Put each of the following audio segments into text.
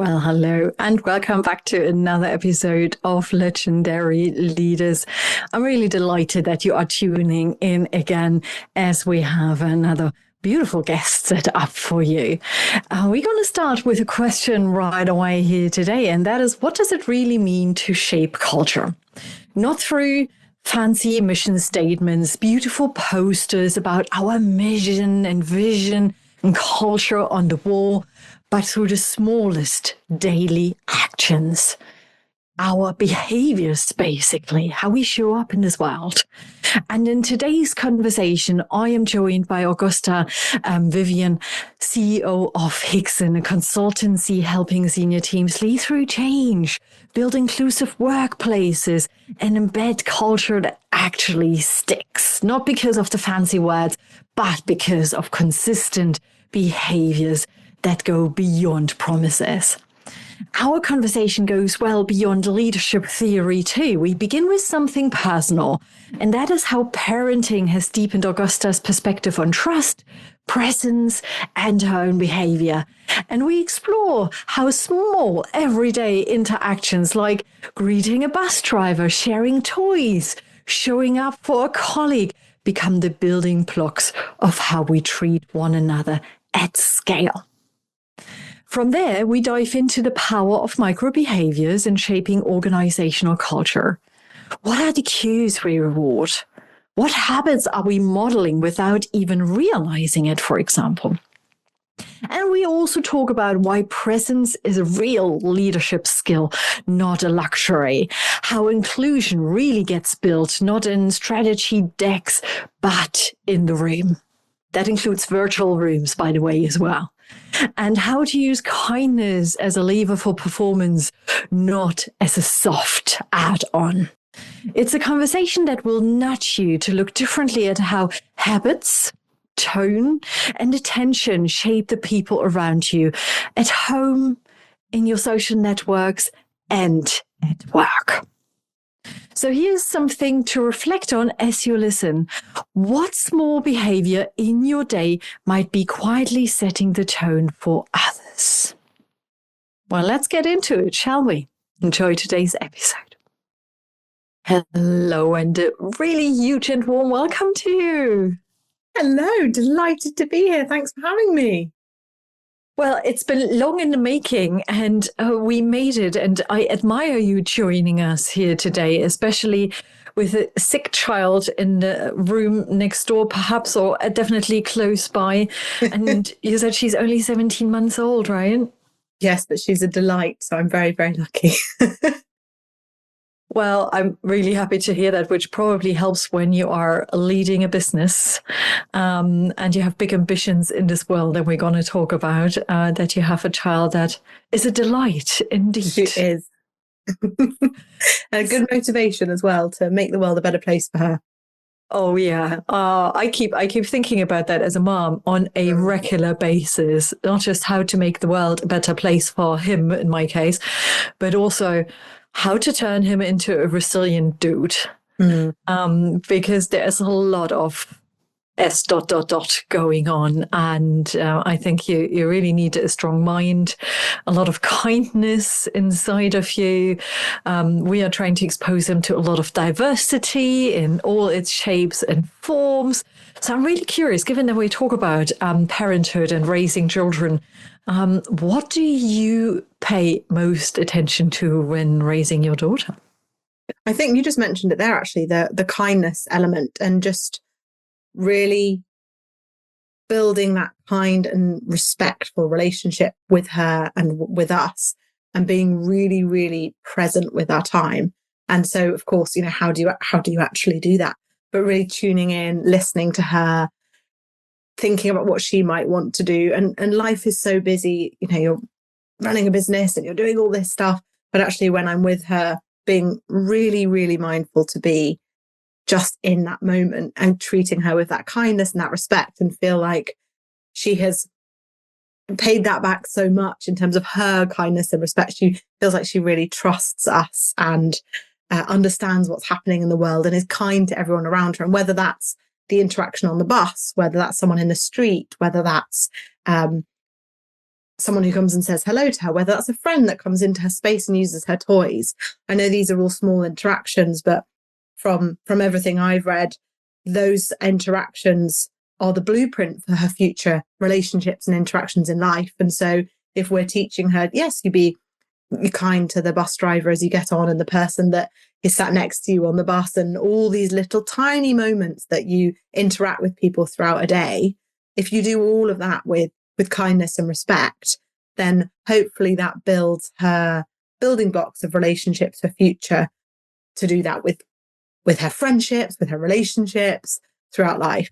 Well, hello and welcome back to another episode of Legendary Leaders. I'm really delighted that you are tuning in again as we have another beautiful guest set up for you. We're going to start with a question right away here today, and that is, what does it really mean to shape culture? Not through fancy mission statements, beautiful posters about our mission and vision and culture on the wall, but through the smallest daily actions, our behaviours, basically, how we show up in this world. And in today's conversation, I am joined by Augusta Vivian, CEO of Higson, a consultancy helping senior teams lead through change, build inclusive workplaces, and embed culture that actually sticks, not because of the fancy words, but because of consistent behaviours that go beyond promises. Our conversation goes well beyond leadership theory too. We begin with something personal, and that is how parenting has deepened Augusta's perspective on trust, presence, and her own behavior. And we explore how small everyday interactions like greeting a bus driver, sharing toys, showing up for a colleague become the building blocks of how we treat one another at scale. From there, we dive into the power of micro behaviors in shaping organizational culture. What are the cues we reward? What habits are we modeling without even realizing it, for example? And we also talk about why presence is a real leadership skill, not a luxury. How inclusion really gets built, not in strategy decks, but in the room. That includes virtual rooms, by the way, as well. And how to use kindness as a lever for performance, not as a soft add-on. It's a conversation that will nudge you to look differently at how habits, tone, and attention shape the people around you at home, in your social networks, and at work. So here's something to reflect on as you listen. What small behavior in your day might be quietly setting the tone for others? Well, let's get into it, shall we? Enjoy today's episode. Hello, and a really huge and warm welcome to you. Hello, delighted to be here. Thanks for having me. Well, it's been long in the making, and we made it. And I admire you joining us here today, especially with a sick child in the room next door, perhaps, or definitely close by. And you said she's only 17 months old, right? Yes, but she's a delight. So I'm very, very lucky. Well, I'm really happy to hear that, which probably helps when you are leading a business and you have big ambitions in this world that we're going to talk about, that you have a child that is a delight indeed. She is. A good motivation as well to make the world a better place for her. Oh, yeah. I keep thinking about that as a mom on a regular basis, not just how to make the world a better place for him, in my case, but also how to turn him into a resilient dude. Because there's a lot of going on. And I think you really need a strong mind, a lot of kindness inside of you. We are trying to expose him to a lot of diversity in all its shapes and forms. So I'm really curious, given that we talk about parenthood and raising children, what do you pay most attention to when raising your daughter? I think you just mentioned it there, actually, the kindness element, and just really building that kind and respectful relationship with her and with us, and being really, really present with our time. And so, of course, how do you actually do that? But really tuning in, listening to her, thinking about what she might want to do. And life is so busy, you're running a business and you're doing all this stuff. But actually, when I'm with her, being really, really mindful to be just in that moment and treating her with that kindness and that respect, and feel like she has paid that back so much in terms of her kindness and respect. She feels like she really trusts us and understands what's happening in the world and is kind to everyone around her. And whether that's the interaction on the bus, whether that's someone in the street, whether that's someone who comes and says hello to her, whether that's a friend that comes into her space and uses her toys. I know these are all small interactions, but from everything I've read, those interactions are the blueprint for her future relationships and interactions in life. And so if we're teaching her, yes, you're kind to the bus driver as you get on, and the person that is sat next to you on the bus, and all these little tiny moments that you interact with people throughout a day, if you do all of that with kindness and respect, then hopefully that builds her building blocks of relationships for future, to do that with her friendships, with her relationships throughout life.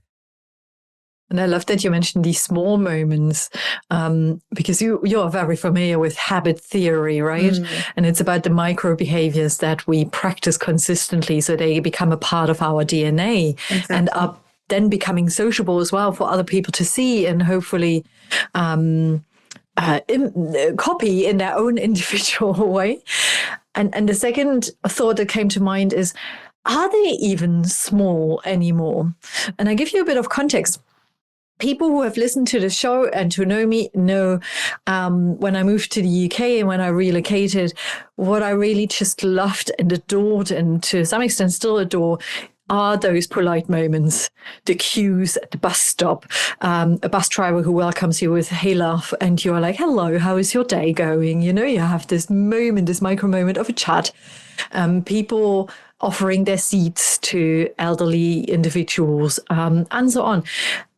And I love that you mentioned these small moments, because you're very familiar with habit theory, right? And it's about the micro behaviors that we practice consistently so they become a part of our DNA. Exactly. And are then becoming sociable as well for other people to see and hopefully copy in their own individual way. And the second thought that came to mind is, are they even small anymore? And I give you a bit of context. People who have listened to the show and who know me know when I moved to the UK and when I relocated, what I really just loved and adored, and to some extent still adore, are those polite moments, the cues at the bus stop, a bus driver who welcomes you with, hey, love, and you're like, hello, how is your day going? You know, you have this moment, this micro moment of a chat. People offering their seats to elderly individuals, and so on.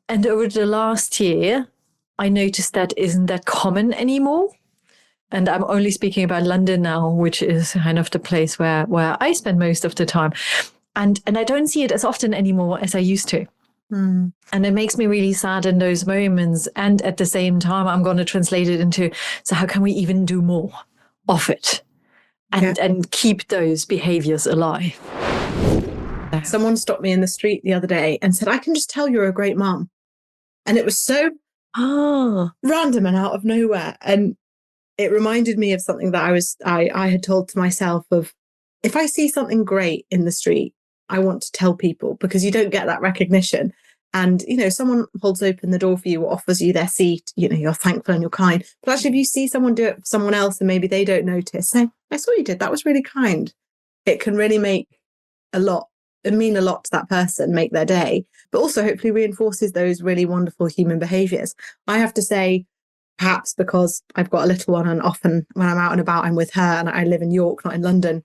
And over the last year, I noticed that isn't that common anymore. And I'm only speaking about London now, which is kind of the place where I spend most of the time. And I don't see it as often anymore as I used to. And it makes me really sad in those moments. And at the same time, I'm going to translate it into, so how can we even do more of it and keep those behaviors alive? Someone stopped me in the street the other day and said, I can just tell you're a great mum. And it was so random and out of nowhere. And it reminded me of something that I had told to myself of, if I see something great in the street, I want to tell people, because you don't get that recognition. And, you know, someone holds open the door for you or offers you their seat, you know, you're thankful and you're kind. But actually, if you see someone do it for someone else and maybe they don't notice, say, I saw you did, that was really kind. It can really mean a lot to that person, make their day, but also hopefully reinforces those really wonderful human behaviours. I have to say, perhaps because I've got a little one, and often when I'm out and about, I'm with her, and I live in York, not in London.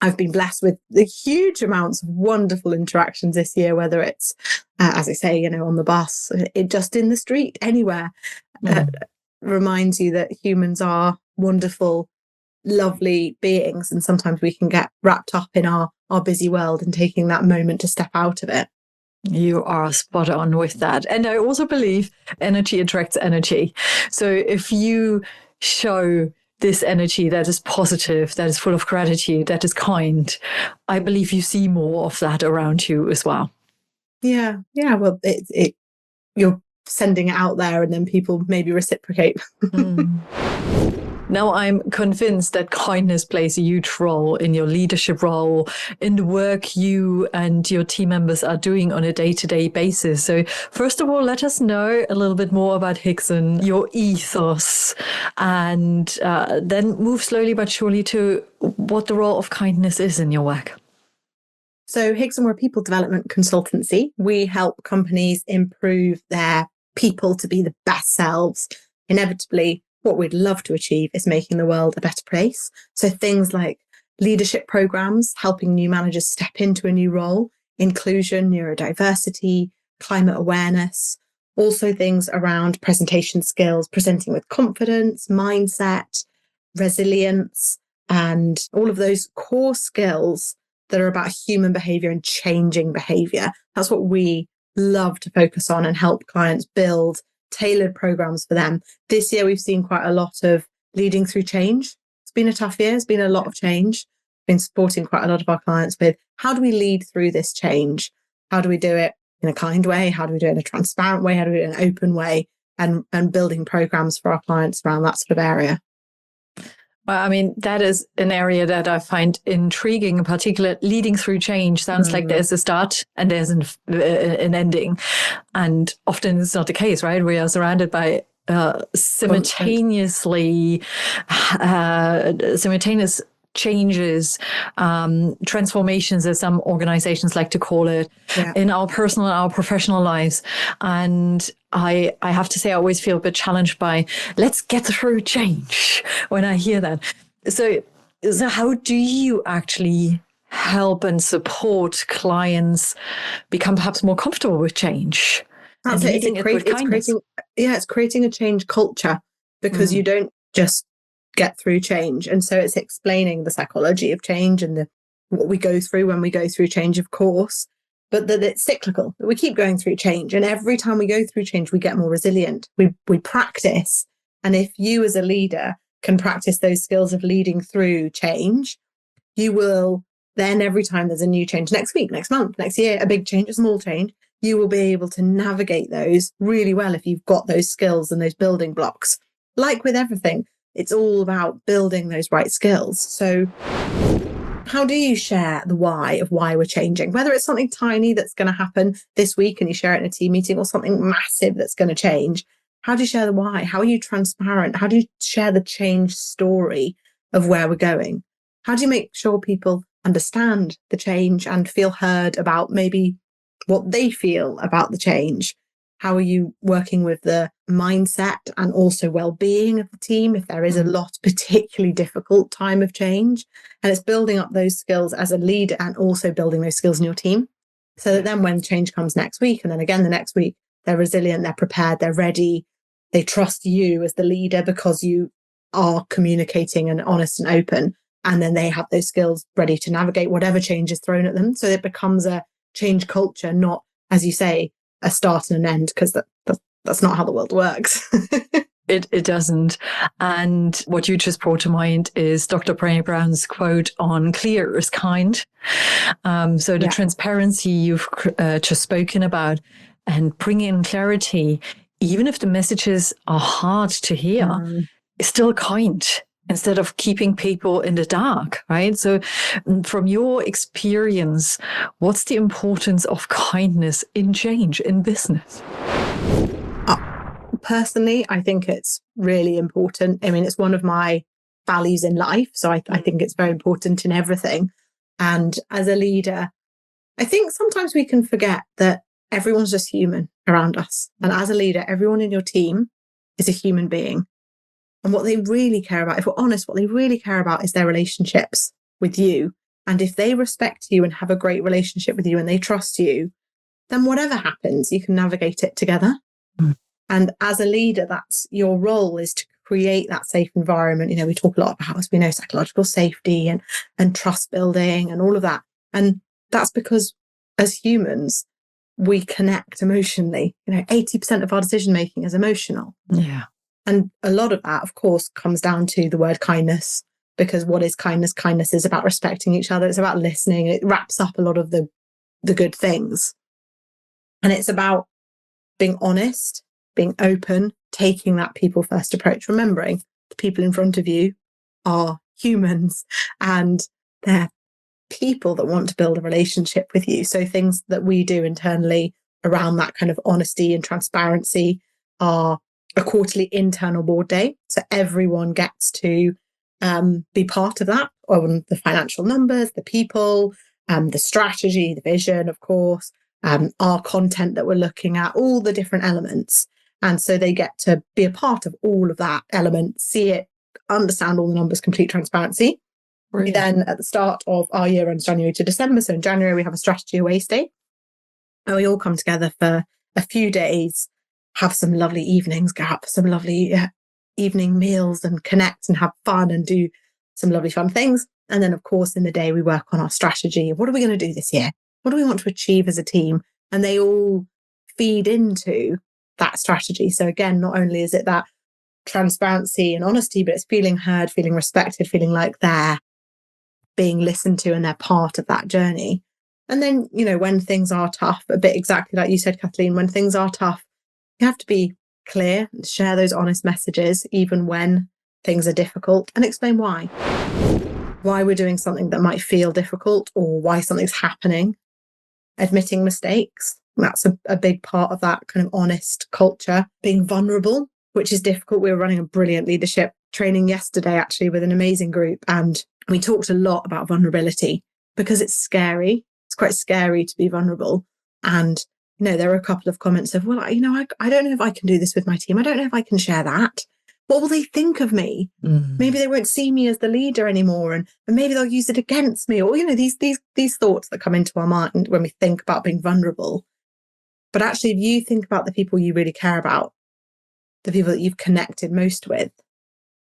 I've been blessed with the huge amounts of wonderful interactions this year, whether it's, as I say, you know, on the bus, just in the street, anywhere. Reminds you that humans are wonderful, lovely beings, and sometimes we can get wrapped up in our busy world, and taking that moment to step out of it. You are spot on with that. And I also believe energy attracts energy. So if you show this energy that is positive, that is full of gratitude, that is kind, I believe you see more of that around you as well. Yeah. Well, you're sending it out there, and then people maybe reciprocate. Now, I'm convinced that kindness plays a huge role in your leadership role, in the work you and your team members are doing on a day-to-day basis. So first of all, let us know a little bit more about Higson, your ethos, and then move slowly but surely to what the role of kindness is in your work. So Higson, we're a people development consultancy. We help companies improve their people to be the best selves. Inevitably, what we'd love to achieve is making the world a better place. So things like leadership programs, helping new managers step into a new role, inclusion, neurodiversity, climate awareness, also things around presentation skills, presenting with confidence, mindset, resilience, and all of those core skills that are about human behavior and changing behavior. That's what we love to focus on and help clients build tailored programs for them. This year, we've seen quite a lot of leading through change. It's been a tough year. It's been a lot of change. Been supporting quite a lot of our clients with, how do we lead through this change? How do we do it in a kind way? How do we do it in a transparent way? How do we do it in an open way? And building programs for our clients around that sort of area. Well, I mean, that is an area that I find intriguing, in particular. Leading through change sounds like there's a start and there's an ending. And often it's not the case, right? We are surrounded by simultaneous changes, transformations, as some organizations like to call it, in our personal and our professional lives. And I have to say, I always feel a bit challenged by, let's get through change when I hear that. So how do you actually help and support clients become perhaps more comfortable with change? That's it. It's creating a change culture, because you don't just get through change. And so it's explaining the psychology of change and what we go through when we go through change, of course, but that it's cyclical, that we keep going through change. And every time we go through change, we get more resilient. We practice. And if you as a leader can practice those skills of leading through change, you will then, every time there's a new change, next week, next month, next year, a big change, a small change, you will be able to navigate those really well if you've got those skills and those building blocks. Like with everything, it's all about building those right skills. So how do you share the why of why we're changing? Whether it's something tiny that's going to happen this week and you share it in a team meeting, or something massive that's going to change, how do you share the why? How are you transparent? How do you share the change story of where we're going? How do you make sure people understand the change and feel heard about maybe what they feel about the change? How are you working with the mindset and also well-being of the team if there is a lot, particularly difficult time of change? And it's building up those skills as a leader and also building those skills in your team, so that then when change comes next week and then again the next week, they're resilient, they're prepared, they're ready, they trust you as the leader because you are communicating and honest and open. And then they have those skills ready to navigate whatever change is thrown at them. So it becomes a change culture, not, as you say, a start and an end, because that's not how the world works. It doesn't. And what you just brought to mind is Dr. Brené Brown's quote on clear is kind. So the transparency you've just spoken about, and bringing in clarity, even if the messages are hard to hear, is still kind, instead of keeping people in the dark, right? So from your experience, what's the importance of kindness in change, in business? Personally, I think it's really important. I mean, it's one of my values in life. So I think it's very important in everything. And as a leader, I think sometimes we can forget that everyone's just human around us. And as a leader, everyone in your team is a human being. And what they really care about, if we're honest, what they really care about is their relationships with you. And if they respect you and have a great relationship with you and they trust you, then whatever happens, you can navigate it together. And as a leader, that's your role, is to create that safe environment. You know, we talk a lot about, as we know, psychological safety and trust building and all of that. And that's because as humans, we connect emotionally. You know, 80% of our decision making is emotional. Yeah. And a lot of that, of course, comes down to the word kindness, because what is kindness? Kindness is about respecting each other. It's about listening. It wraps up a lot of the good things. And it's about being honest, being open, taking that people first approach, remembering the people in front of you are humans and they're people that want to build a relationship with you. So things that we do internally around that kind of honesty and transparency are a quarterly internal board day. So everyone gets to be part of that, on the financial numbers, the people, the strategy, the vision, of course, our content that we're looking at, all the different elements. And so they get to be a part of all of that element, see it, understand all the numbers, complete transparency. Brilliant. Then at the start of our year runs January to December. So in January, we have a strategy aways day. And we all come together for a few days, have some lovely evenings, go out for some lovely evening meals and connect and have fun and do some lovely fun things. And then, of course, in the day, we work on our strategy. What are we going to do this year? What do we want to achieve as a team? And they all feed into that strategy. So again, not only is it that transparency and honesty, but it's feeling heard, feeling respected, feeling like they're being listened to and they're part of that journey. And then, you know, when things are tough, a bit exactly like you said, Kathleen, when things are tough, you have to be clear and share those honest messages, even when things are difficult, and explain why we're doing something that might feel difficult or why something's happening. Admitting mistakes, that's a big part of that kind of honest culture. Being vulnerable, which is difficult. We were running a brilliant leadership training yesterday, actually, with an amazing group. And we talked a lot about vulnerability because it's scary. It's quite scary to be vulnerable. And, there were a couple of comments of, well, I don't know if I can do this with my team. I don't know if I can share that. What will they think of me? Maybe they won't see me as the leader anymore, and maybe they'll use it against me. Or, these thoughts that come into our mind when we think about being vulnerable. But actually, if you think about the people you really care about, the people that you've connected most with,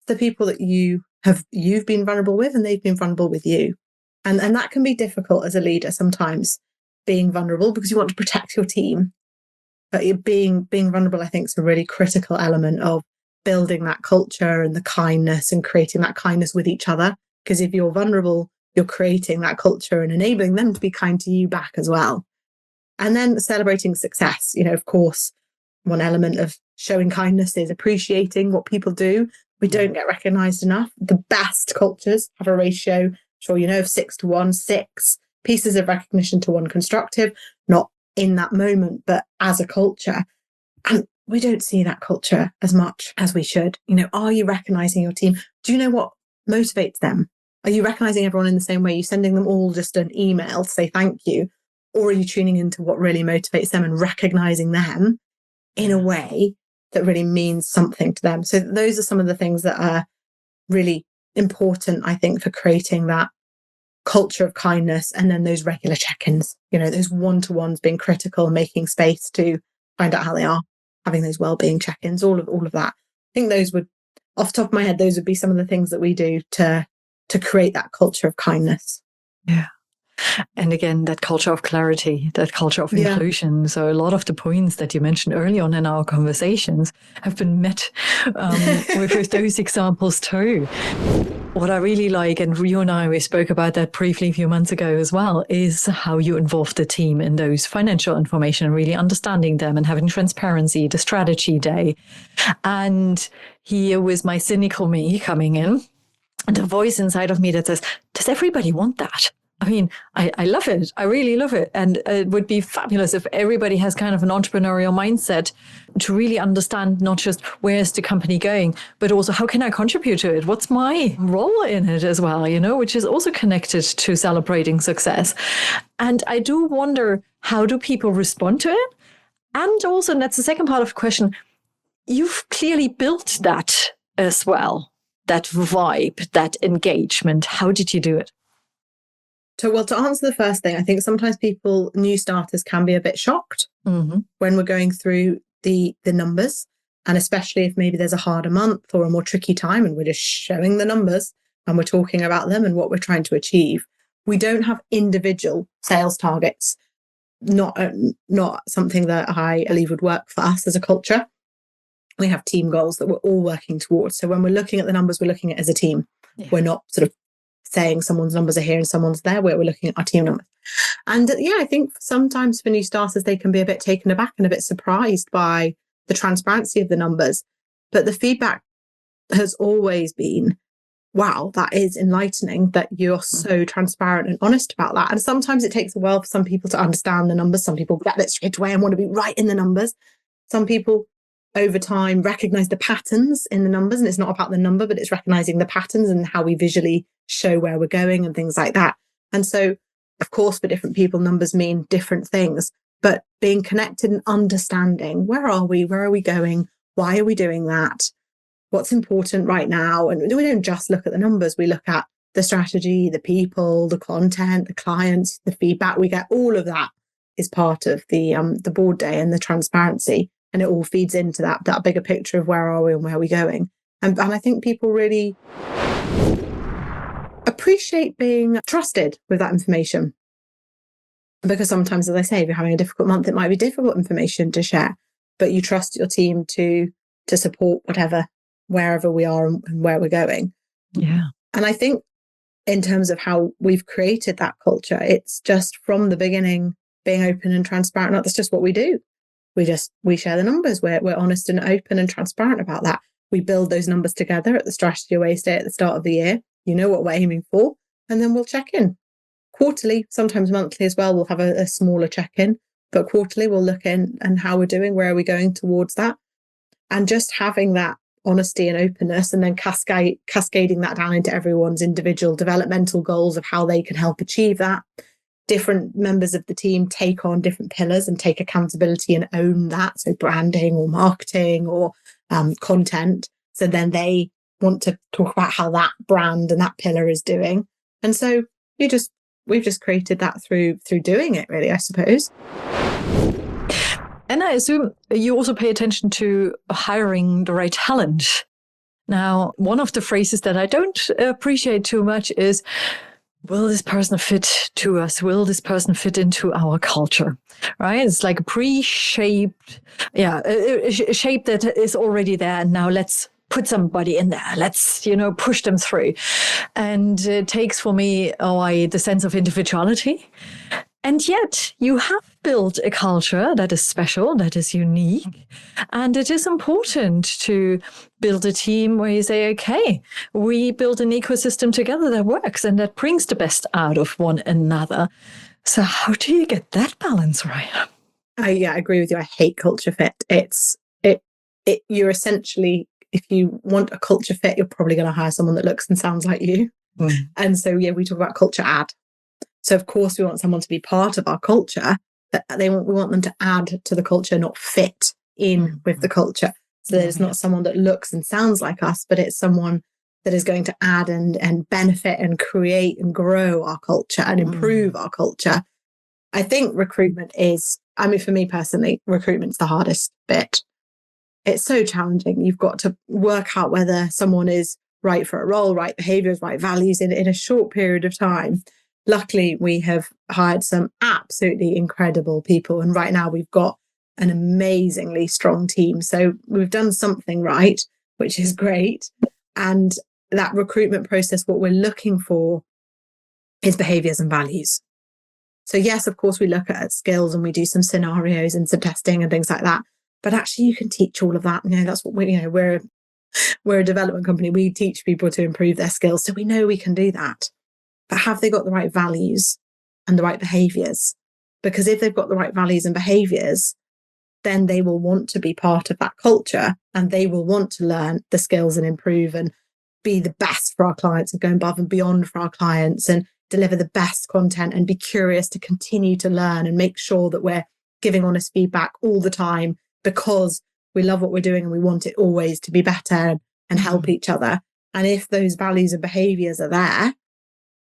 the people that you've been vulnerable with, and they've been vulnerable with you. And that can be difficult as a leader sometimes, being vulnerable, because you want to protect your team. But being vulnerable, I think, is a really critical element of building that culture and the kindness and creating that kindness with each other. Because if you're vulnerable, you're creating that culture and enabling them to be kind to you back as well. And then celebrating success. Of course, one element of showing kindness is appreciating what people do. We don't get recognised enough. The best cultures have a ratio, of 6:1, 6 pieces of recognition to 1 constructive, not in that moment, but as a culture. And we don't see that culture as much as we should. Are you recognising your team? Do you know what motivates them? Are you recognising everyone in the same way? Are you sending them all just an email to say thank you? Or are you tuning into what really motivates them and recognising them in a way that really means something to them? So those are some of the things that are really important, I think, for creating that culture of kindness. And then those regular check-ins, those one-to-ones, being critical, making space to find out how they are, having those well-being check-ins, all of that. I think those would, off the top of my head, those would be some of the things that we do to create that culture of kindness. Yeah. And again, that culture of clarity, that culture of inclusion. So a lot of the points that you mentioned early on in our conversations have been met with those examples too. What I really like, and you and I, we spoke about that briefly a few months ago as well, is how you involve the team in those financial information, really understanding them and having transparency, the strategy day. And here was my cynical me coming in, and a voice inside of me that says, does everybody want that? I mean, I love it. I really love it. And it would be fabulous if everybody has kind of an entrepreneurial mindset to really understand not just where's the company going, but also how can I contribute to it? What's my role in it as well, which is also connected to celebrating success. And I do wonder, how do people respond to it? And also, and that's the second part of the question, you've clearly built that as well, that vibe, that engagement. How did you do it? To answer the first thing, I think sometimes new starters can be a bit shocked when we're going through the numbers, and especially if maybe there's a harder month or a more tricky time and we're just showing the numbers and we're talking about them and what we're trying to achieve. We don't have individual sales targets, not something that I believe would work for us as a culture. We have team goals that we're all working towards. So when we're looking at the numbers, we're looking at it as a team. Yeah. We're not sort of saying someone's numbers are here and someone's there, where we're looking at our team numbers. And I think sometimes for new starters, they can be a bit taken aback and a bit surprised by the transparency of the numbers. But the feedback has always been, wow, that is enlightening that you're so transparent and honest about that. And sometimes it takes a while for some people to understand the numbers. Some people get it straight away and want to be right in the numbers. Some people over time recognize the patterns in the numbers, and it's not about the number, but it's recognizing the patterns and how we visually show where we're going and things like that. And so, of course, for different people, numbers mean different things, but being connected and understanding, where are we going? Why are we doing that? What's important right now? And we don't just look at the numbers. We look at the strategy, the people, the content, the clients, the feedback we get. All of that is part of the board day and the transparency. And it all feeds into that bigger picture of where are we and where are we going. And I think people really appreciate being trusted with that information. Because sometimes, as I say, if you're having a difficult month, it might be difficult information to share, but you trust your team to support wherever we are and where we're going. Yeah. And I think in terms of how we've created that culture, it's just from the beginning, being open and transparent. That's just what we do. We share the numbers. We're honest and open and transparent about that. We build those numbers together at the strategy away day at the start of the year. You know what we're aiming for, and then we'll check in quarterly, sometimes monthly as well. We'll have a smaller check-in, but quarterly we'll look in and how we're doing, where are we going towards that. And just having that honesty and openness, and then cascading that down into everyone's individual developmental goals of how they can help achieve that. Different members of the team take on different pillars and take accountability and own that. So branding or marketing or content. So then they want to talk about how that brand and that pillar is doing. And so we've just created that through doing it, really, I suppose. And I assume you also pay attention to hiring the right talent. Now, one of the phrases that I don't appreciate too much is, will this person fit to us? Will this person fit into our culture? Right? It's like a pre-shaped, a shape that is already there. And now let's put somebody in there. Let's, push them through. And it takes for me the sense of individuality. And yet you have built a culture that is special, that is unique. And it is important to build a team where you say, okay, we build an ecosystem together that works and that brings the best out of one another. So how do you get that balance right? I agree with you. I hate culture fit. You're essentially, if you want a culture fit, you're probably going to hire someone that looks and sounds like you. And so, we talk about culture add. So, of course, we want someone to be part of our culture, but we want them to add to the culture, not fit in with the culture. So there's not someone that looks and sounds like us, but it's someone that is going to add and benefit and create and grow our culture and improve our culture. I think recruitment for me personally, recruitment's the hardest bit. It's so challenging. You've got to work out whether someone is right for a role, right behaviours, right values in a short period of time. Luckily, we have hired some absolutely incredible people. And right now we've got an amazingly strong team. So we've done something right, which is great. And that recruitment process, what we're looking for is behaviours and values. So yes, of course, we look at skills and we do some scenarios and some testing and things like that. But actually, you can teach all of that. That's what we're a development company. We teach people to improve their skills. So we know we can do that. But have they got the right values and the right behaviours? Because if they've got the right values and behaviours, then they will want to be part of that culture and they will want to learn the skills and improve and be the best for our clients and go above and beyond for our clients and deliver the best content and be curious to continue to learn and make sure that we're giving honest feedback all the time because we love what we're doing and we want it always to be better and help each other. And if those values and behaviours are there,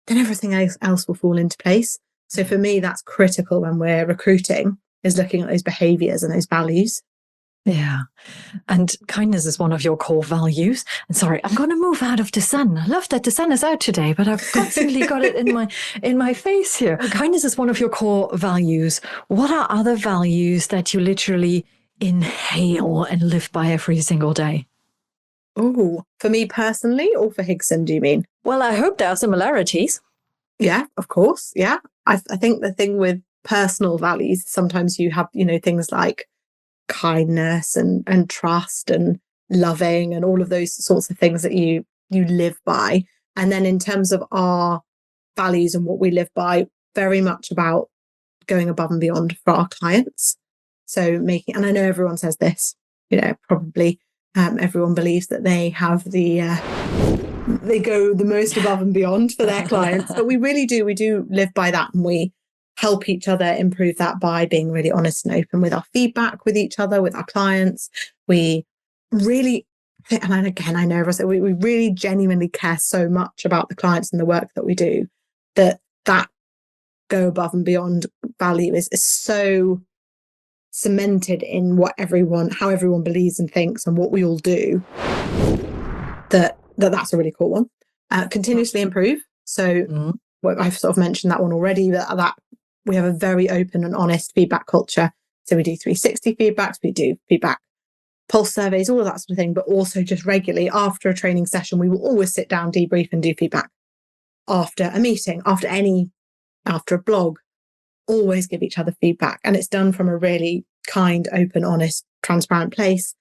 then everything else will fall into place. So for me, that's critical when we're recruiting, is looking at those behaviours and those values. Yeah. And kindness is one of your core values. And sorry, I'm going to move out of the sun. I love that the sun is out today, but I've constantly got it in my face here. Kindness is one of your core values. What are other values that you literally inhale and live by every single day? Oh, for me personally or for Higson, do you mean? Well, I hope there are similarities. Yeah, of course. Yeah. I think the thing with personal values, sometimes you have, things like kindness and trust and loving and all of those sorts of things that you live by. And then in terms of our values and what we live by, very much about going above and beyond for our clients. So and I know everyone says this, probably everyone believes that they have they go the most above and beyond for their clients, but we really do. We do live by that, and we help each other improve that by being really honest and open with our feedback with each other, with our clients. We really, and again, I know we really genuinely care so much about the clients and the work that we do, that go above and beyond value is so cemented in how everyone believes and thinks and what we all do, that's a really cool one. Continuously improve. So I've sort of mentioned that one already, that we have a very open and honest feedback culture. So we do 360 feedbacks, we do feedback pulse surveys, all of that sort of thing, but also just regularly after a training session, we will always sit down, debrief and do feedback. After a meeting, after a blog, always give each other feedback. And it's done from a really kind, open, honest, transparent place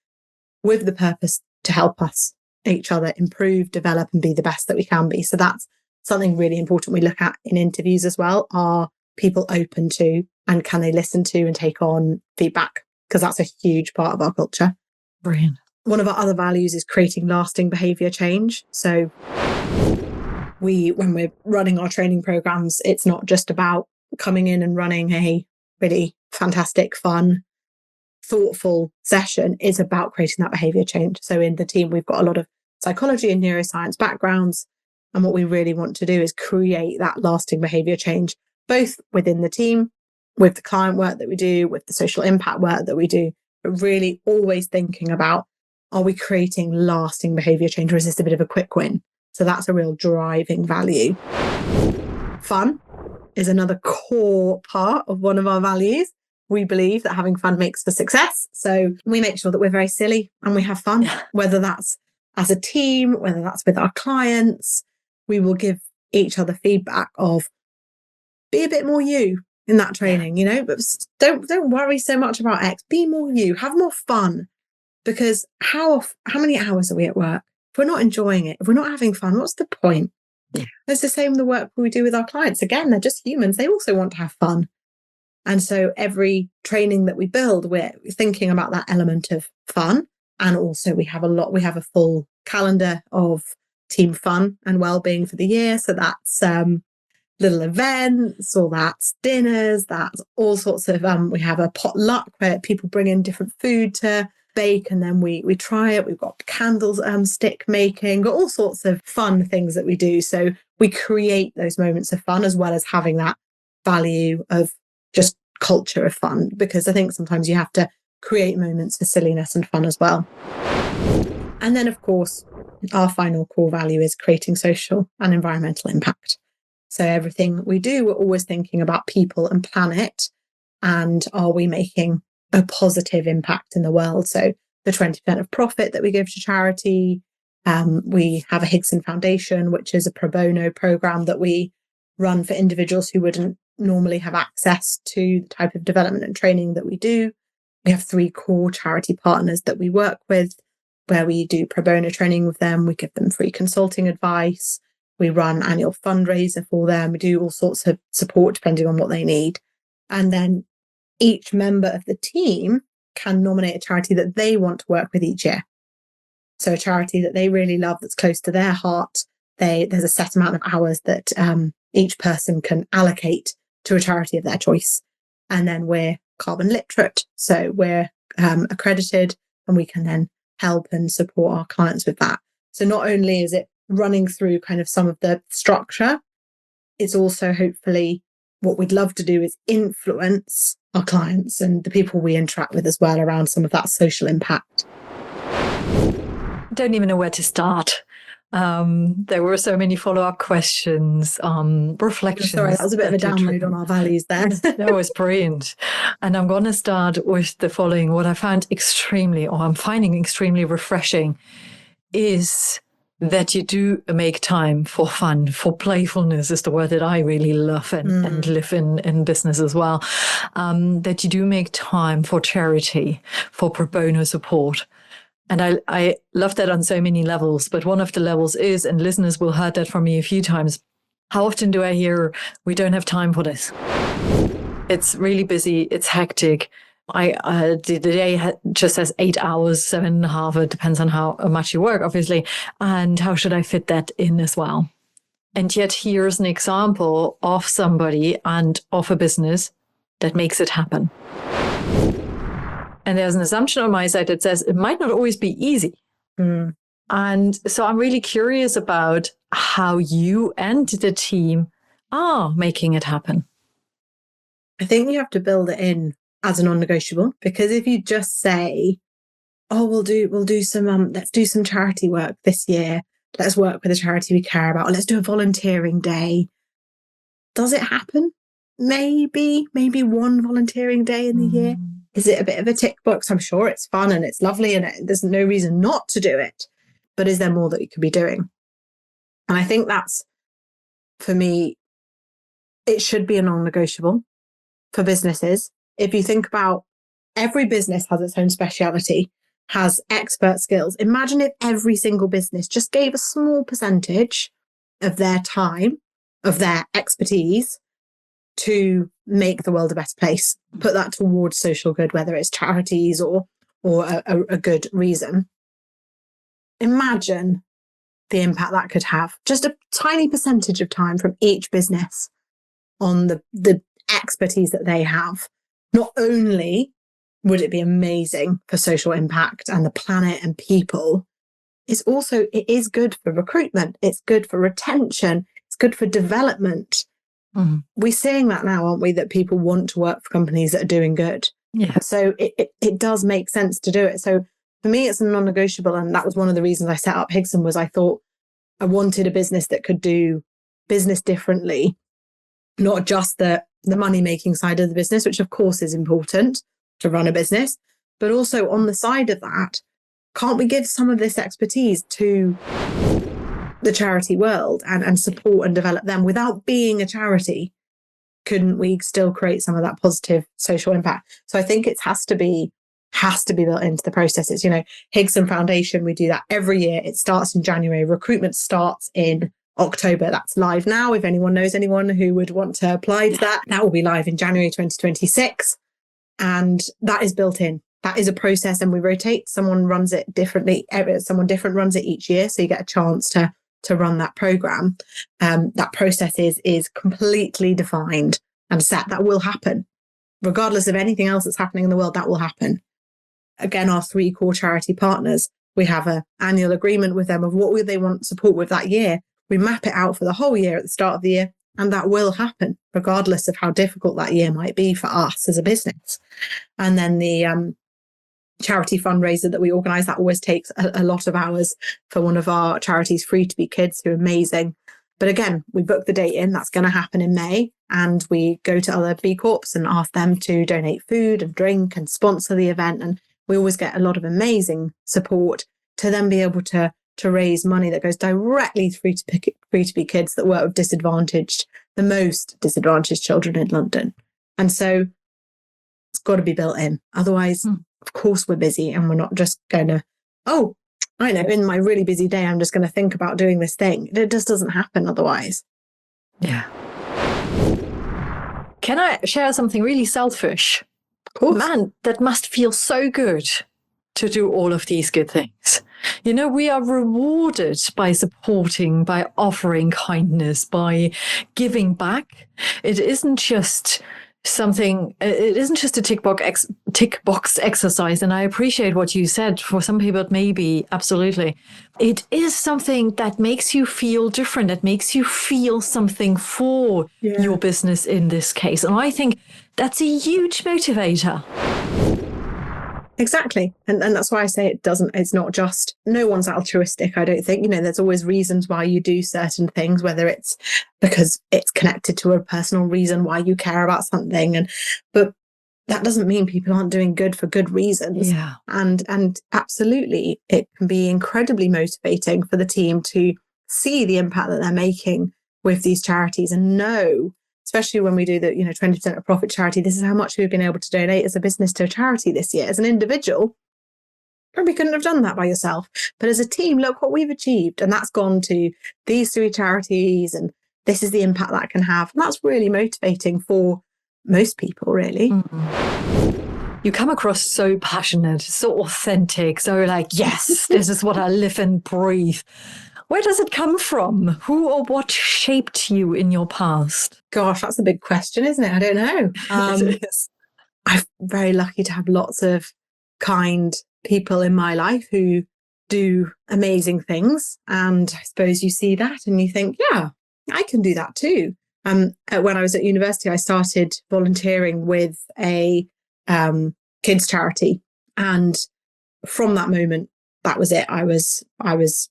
with the purpose to help us, each other, improve, develop and be the best that we can be. So that's something really important we look at in interviews as well. Are people open to and can they listen to and take on feedback? Because that's a huge part of our culture. Brilliant. One of our other values is creating lasting behaviour change. So when we're running our training programs, it's not just about coming in and running a really fantastic, fun, thoughtful session. It's about creating that behaviour change. So in the team, we've got a lot of psychology and neuroscience backgrounds. And what we really want to do is create that lasting behaviour change, both within the team, with the client work that we do, with the social impact work that we do, but really always thinking about, are we creating lasting behaviour change, or is this a bit of a quick win? So that's a real driving value. Fun is another core part of one of our values. We believe that having fun makes for success. So we make sure that we're very silly and we have fun, whether that's as a team, whether that's with our clients. We will give each other feedback of, be a bit more you in that training, but don't worry so much about X. Be more you, have more fun. Because how many hours are we at work? If we're not enjoying it, if we're not having fun, what's the point? Yeah. It's the same with the work we do with our clients. Again, they're just humans. They also want to have fun. And so every training that we build, we're thinking about that element of fun. And also we have a full calendar of team fun and well-being for the year. So that's little events, or that's dinners, that's all sorts of, we have a potluck where people bring in different food to bake, and then we try it. We've got candles, stick making, got all sorts of fun things that we do. So we create those moments of fun, as well as having that value of just culture of fun, because I think sometimes you have to create moments for silliness and fun as well. And then, of course, our final core value is creating social and environmental impact. So everything we do, we're always thinking about people and planet, and are we making a positive impact in the world? So the 20% of profit that we give to charity, we have a Higson Foundation, which is a pro bono program that we run for individuals who wouldn't normally have access to the type of development and training that we do. We have 3 core charity partners that we work with, where we do pro bono training with them. We give them free consulting advice. We run annual fundraiser for them. We do all sorts of support depending on what they need. And then each member of the team can nominate a charity that they want to work with each year. So a charity that they really love, that's close to their heart. There's a set amount of hours that each person can allocate to a charity of their choice. And then we're carbon literate. So we're accredited, and we can then help and support our clients with that. So not only is it running through kind of some of the structure, it's also hopefully what we'd love to do is influence our clients and the people we interact with as well around some of that social impact. I don't even know where to start. There were so many follow-up questions, reflections. Sorry, that was a bit of a download on our values there. That was brilliant. And I'm going to start with the following. What I found I'm finding extremely refreshing is that you do make time for fun, for playfulness is the word that I really love and live in business as well. That you do make time for charity, for pro bono support. And I love that on so many levels. But one of the levels is, and listeners will heard that from me a few times, how often do I hear, we don't have time for this? It's really busy. It's hectic. The day just has 8 hours, 7.5. It depends on how much you work, obviously. And how should I fit that in as well? And yet here's an example of somebody and of a business that makes it happen. And there's an assumption on my side that says it might not always be easy. And so I'm really curious about how you and the team are making it happen. I think you have to build it in as a non-negotiable, because if you just say, oh, we'll do some let's do some charity work this year, let's work with a charity we care about, or let's do a volunteering day. Does it happen? Maybe one volunteering day in the year. Is it a bit of a tick box? I'm sure it's fun and it's lovely and there's no reason not to do it. But is there more that you could be doing? And I think that's, for me, it should be a non-negotiable for businesses. If you think about, every business has its own speciality, has expert skills. Imagine if every single business just gave a small percentage of their time, of their expertise, to make the world a better place, put that towards social good, whether it's charities or a good reason. imagine the impact that could have. Just a tiny percentage of time from each business on the expertise that they have. Not only would it be amazing for social impact and the planet and people, it is good for recruitment. It's good for retention. It's good for development. Mm. We're seeing that now, aren't we? That people want to work for companies that are doing good. Yeah. So it does make sense to do it. So for me, it's a non-negotiable. And that was one of the reasons I set up Higson, was I thought I wanted a business that could do business differently, not just the money-making side of the business, which of course is important to run a business, but also on the side of that, can't we give some of this expertise to the charity world and support and develop them without being a charity? Couldn't we still create some of that positive social impact? So I think it has to be built into the processes. Higson Foundation, we do that every year. It starts in January. Recruitment starts in October. That's live now. If anyone knows anyone who would want to apply to that will be live in January 2026. And that is built in. That is a process, and we rotate. Someone runs it differently. Someone different runs it each year. So you get a chance to run that program. That process is completely defined and set. That will happen. Regardless of anything else that's happening in the world, that will happen. Again, our 3 core charity partners, we have an annual agreement with them of what they want support with that year. We map it out for the whole year at the start of the year, and that will happen regardless of how difficult that year might be for us as a business. And then the charity fundraiser that we organise, that always takes a lot of hours for one of our charities, Free to Be Kids, who are amazing. But again, we book the date in, that's going to happen in May, and we go to other B Corps and ask them to donate food and drink and sponsor the event. And we always get a lot of amazing support to then be able to raise money that goes directly to Free to Be Kids that work with the most disadvantaged children in London. And so it's got to be built in. Otherwise, of course, we're busy, and we're not just going to, I know, in my really busy day, I'm just going to think about doing this thing. It just doesn't happen otherwise. Yeah. Can I share something really selfish? Of course. Man, that must feel so good to do all of these good things. We are rewarded by supporting, by offering kindness, by giving back. It isn't just a tick box exercise. And I appreciate what you said. For some people, it may be, absolutely. It is something that makes you feel different. That makes you feel something for your business in this case. And I think that's a huge motivator. Exactly. And that's why I say it's not just, no one's altruistic, I don't think. There's always reasons why you do certain things, whether it's because it's connected to a personal reason why you care about something. But that doesn't mean people aren't doing good for good reasons. Yeah. And absolutely, it can be incredibly motivating for the team to see the impact that they're making with these charities and know, especially when we do the 20% of profit charity, this is how much we've been able to donate as a business to a charity this year. As an individual, probably couldn't have done that by yourself. But as a team, look what we've achieved. And that's gone to these 3 charities, and this is the impact that can have. And that's really motivating for most people, really. Mm-hmm. You come across so passionate, so authentic, so yes, this is what I live and breathe. Where does it come from? Who or what shaped you in your past? Gosh, that's a big question, isn't it? I don't know. It is. I'm very lucky to have lots of kind people in my life who do amazing things. And I suppose you see that and you think, yeah, I can do that too. When I was at university, I started volunteering with a kids charity. And from that moment, that was it. I was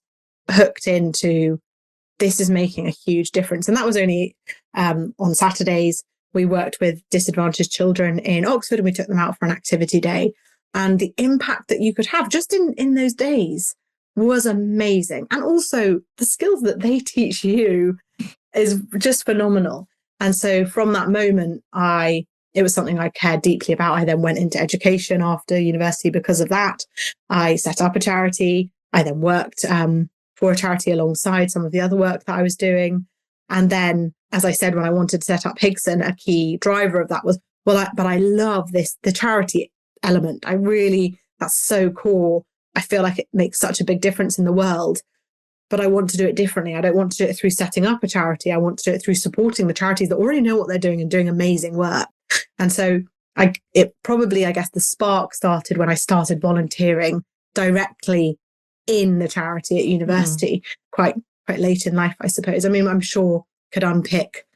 hooked into, this is making a huge difference. And that was only on Saturdays. We worked with disadvantaged children in Oxford, and we took them out for an activity day. And the impact that you could have just in those days was amazing. And also the skills that they teach you is just phenomenal. And so from that moment, it was something I cared deeply about. I then went into education after university because of that. I set up a charity. I then worked for a charity alongside some of the other work that I was doing. And then, as I said, when I wanted to set up Higson, a key driver of that was, but I love the charity element. That's so core. I feel like it makes such a big difference in the world, but I want to do it differently. I don't want to do it through setting up a charity. I want to do it through supporting the charities that already know what they're doing and doing amazing work. And so I guess the spark started when I started volunteering directly in the charity at university, quite late in life, I suppose. I mean, I'm sure could unpick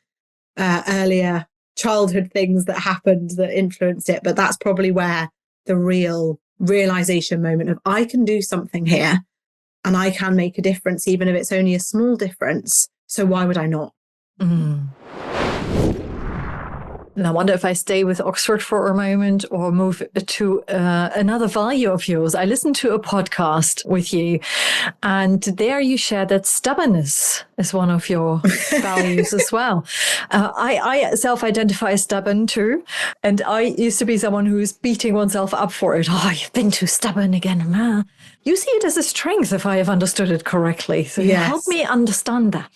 earlier childhood things that happened that influenced it, but that's probably where the real realization moment of I can do something here and I can make a difference, even if it's only a small difference. So why would I not? And I wonder if I stay with Oxford for a moment or move to another value of yours. I listened to a podcast with you, and there you shared that stubbornness is one of your values as well. I self-identify as stubborn too, and I used to be someone who's beating oneself up for it. Oh, you've been too stubborn again. You see it as a strength, if I have understood it correctly. So you help me understand that.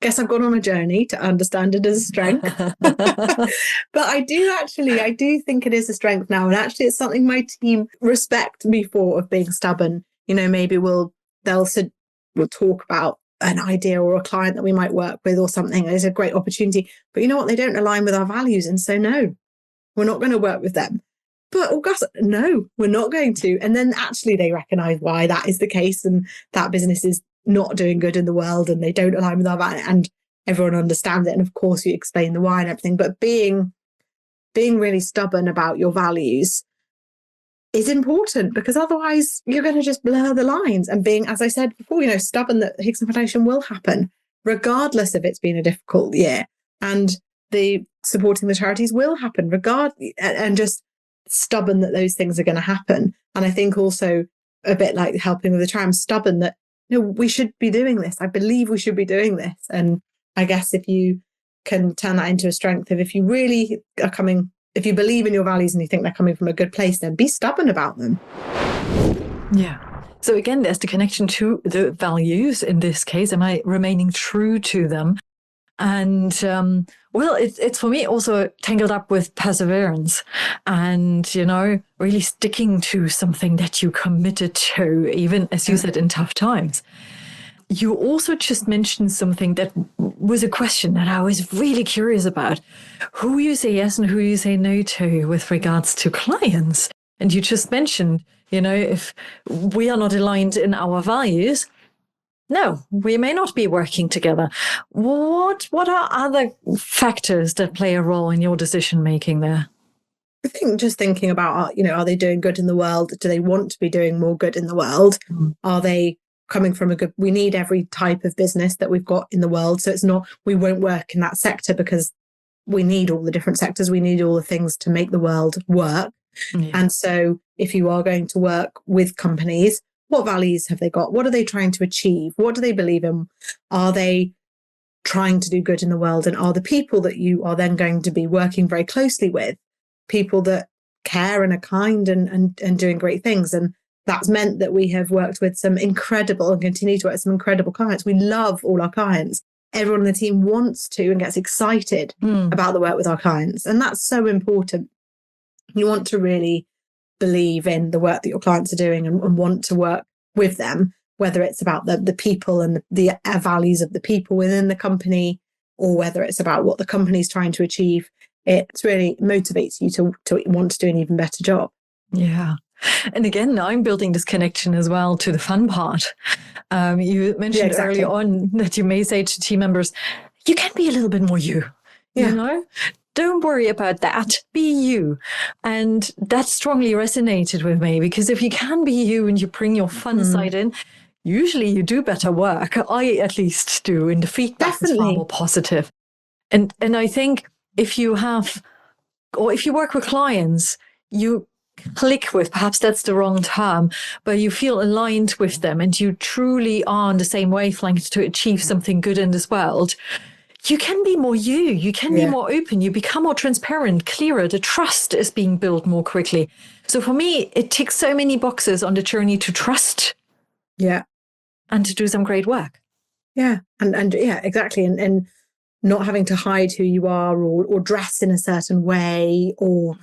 Guess I've gone on a journey to understand it as a strength. But I do think it is a strength now. And actually it's something my team respect me for, of being stubborn. You know, maybe we'll talk about an idea or a client that we might work with or something. It's a great opportunity. But you know what? They don't align with our values. And so no, we're not going to work with them. But Augusta, no, we're not going to. And then actually they recognize why that is the case, and that business is not doing good in the world and they don't align with our value, and everyone understands it. And of course you explain the why and everything, but being really stubborn about your values is important, because otherwise you're going to just blur the lines. And being, as I said before, you know, stubborn that Higson Foundation will happen regardless if it's been a difficult year, and the supporting the charities will happen regardless, and just stubborn that those things are going to happen. And I think also a bit like helping with the charity, I'm stubborn that we should be doing this. I believe we should be doing this. And I guess if you can turn that into a strength, if you really are if you believe in your values and you think they're coming from a good place, then be stubborn about them. Yeah. So again, there's the connection to the values in this case. Am I remaining true to them? And it's for me also tangled up with perseverance and, you know, really sticking to something that you committed to, even as you said, in tough times. You also just mentioned something that was a question that I was really curious about: who you say yes and who you say no to with regards to clients. And you just mentioned, you know, if we are not aligned in our values, no, we may not be working together. What are other factors that play a role in your decision making there? I think just thinking about, you know, are they doing good in the world? Do they want to be doing more good in the world? Are they coming from we need every type of business that we've got in the world. So it's not, we won't work in that sector because we need all the different sectors. We need all the things to make the world work. Yeah. And so if you are going to work with companies, what values have they got? What are they trying to achieve? What do they believe in? Are they trying to do good in the world? And are the people that you are then going to be working very closely with people that care and are kind and doing great things? And that's meant that we have worked with some incredible and continue to work with some incredible clients. We love all our clients. Everyone on the team wants to and gets excited about the work with our clients. And that's so important. You want to really believe in the work that your clients are doing and want to work with them, whether it's about the people and the values of the people within the company, or whether it's about what the company's trying to achieve. It really motivates you to want to do an even better job. Yeah. And again, now I'm building this connection as well to the fun part. You mentioned early on that you may say to team members, you can be a little bit more you, you know? Don't worry about that. Be you. And that strongly resonated with me, because if you can be you and you bring your fun side in, usually you do better work. I at least do. And the feedback is far more positive. And I think if you work with clients, you click with, perhaps that's the wrong term, but you feel aligned with them and you truly are on the same wavelength to achieve something good in this world, you can be more you can be more open, you become more transparent, clearer, the trust is being built more quickly. So for me, it ticks so many boxes on the journey to trust and to do some great work. And exactly. And not having to hide who you are or dress in a certain way or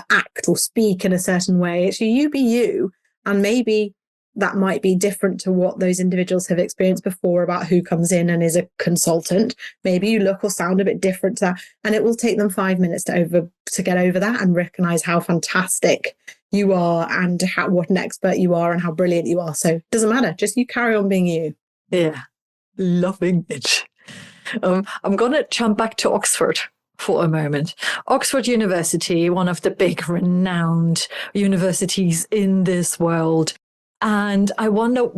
act or speak in a certain way. Actually, you be you, and maybe that might be different to what those individuals have experienced before about who comes in and is a consultant. Maybe you look or sound a bit different to that. And it will take them 5 minutes to get over that and recognize how fantastic you are and what an expert you are and how brilliant you are. So it doesn't matter. Just you carry on being you. Yeah, loving it. I'm going to jump back to Oxford for a moment. Oxford University, one of the big renowned universities in this world. And I wonder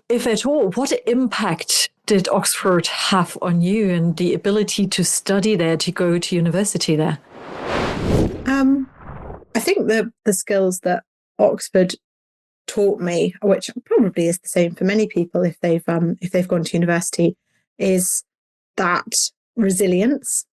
if at all, what impact did Oxford have on you and the ability to study there, to go to university there? I think the skills that Oxford taught me, which probably is the same for many people if they've gone to university, is that resilience.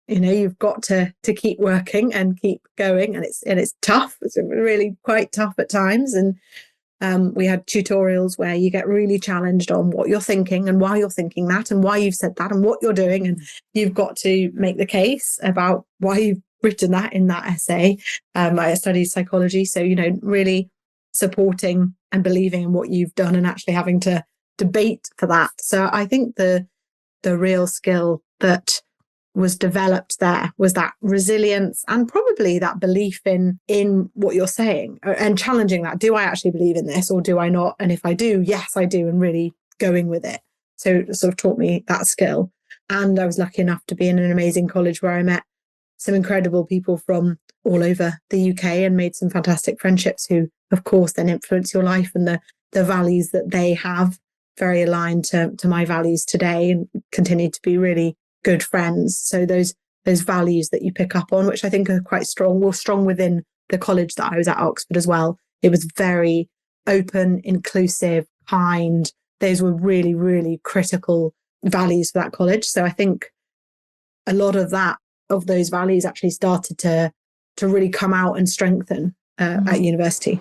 You've got to keep working and keep going, and it's tough. It's really quite tough at times. And we had tutorials where you get really challenged on what you're thinking and why you're thinking that and why you've said that and what you're doing. And you've got to make the case about why you've written that in that essay. I studied psychology. So, really supporting and believing in what you've done and actually having to debate for that. So I think the real skill that was developed there was that resilience and probably that belief in what you're saying and challenging that. Do I actually believe in this or do I not? And if I do, yes, I do, and really going with it. So it sort of taught me that skill. And I was lucky enough to be in an amazing college where I met some incredible people from all over the UK and made some fantastic friendships who, of course, then influence your life, and the values that they have very aligned to my values today and continue to be really good friends. So those values that you pick up on, which I think are quite strong, were strong within the college that I was at, Oxford, as well. It was very open, inclusive, kind. Those were really, really critical values for that college. So I think a lot of those values actually started to really come out and strengthen at university.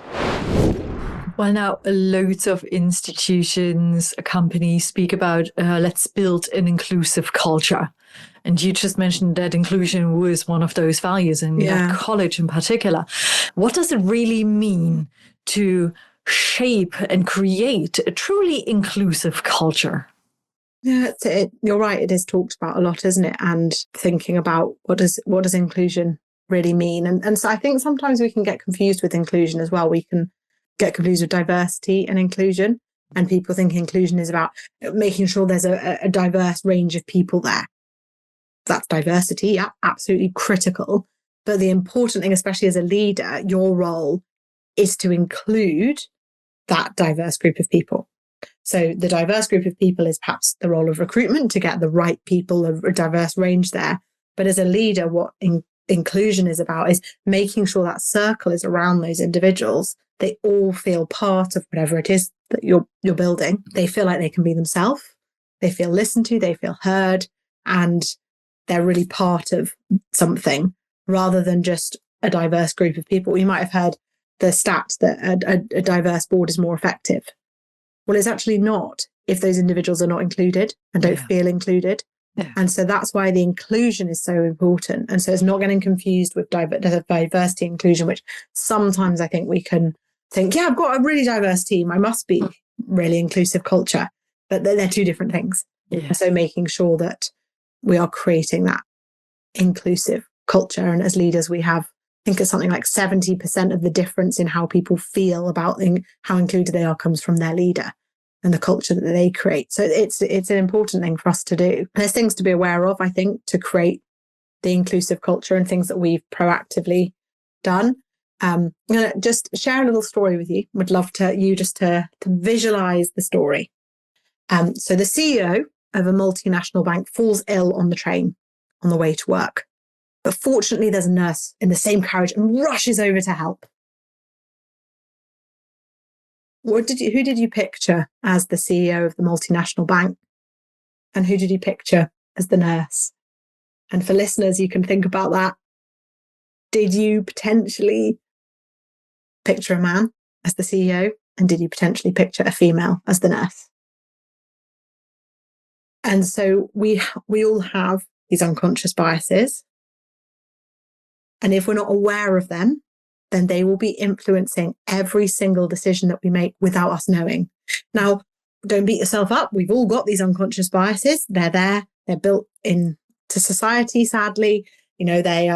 Well, now loads of institutions, companies speak about let's build an inclusive culture. And you just mentioned that inclusion was one of those values in that college in particular. What does it really mean to shape and create a truly inclusive culture? Yeah, you're right. It is talked about a lot, isn't it? And thinking about what does inclusion really mean? And so I think sometimes we can get confused with inclusion as well. We can get confused with diversity and inclusion, and people think inclusion is about making sure there's a diverse range of people there. That's diversity, yeah, absolutely critical. But the important thing, especially as a leader, your role is to include that diverse group of people. So the diverse group of people is perhaps the role of recruitment to get the right people, a diverse range there. But as a leader, what inclusion is about is making sure that circle is around those individuals. They all feel part of whatever it is that you're building. They feel like they can be themselves. They feel listened to. They feel heard, and they're really part of something rather than just a diverse group of people. You might have heard the stat that a diverse board is more effective. Well, it's actually not if those individuals are not included and don't feel included. Yeah. And so that's why the inclusion is so important. And so it's not getting confused with diversity and inclusion, which sometimes I think we can think, yeah, I've got a really diverse team. I must be really inclusive culture. But they're two different things. Yeah. So making sure that we are creating that inclusive culture. And as leaders, we have, I think it's something like 70% of the difference in how people feel about how included they are comes from their leader and the culture that they create. So it's an important thing for us to do. There's things to be aware of, I think, to create the inclusive culture and things that we've proactively done. I'm going to just share a little story with you. Would love to visualize the story. So the CEO of a multinational bank falls ill on the train on the way to work. But fortunately, there's a nurse in the same carriage and rushes over to help. Who did you picture as the CEO of the multinational bank? And who did you picture as the nurse? And for listeners, you can think about that. Did you potentially picture a man as the CEO? And did you potentially picture a female as the nurse? And so we all have these unconscious biases. And if we're not aware of them, then they will be influencing every single decision that we make without us knowing. Now, don't beat yourself up. We've all got these unconscious biases. They're there. They're built into society, sadly. They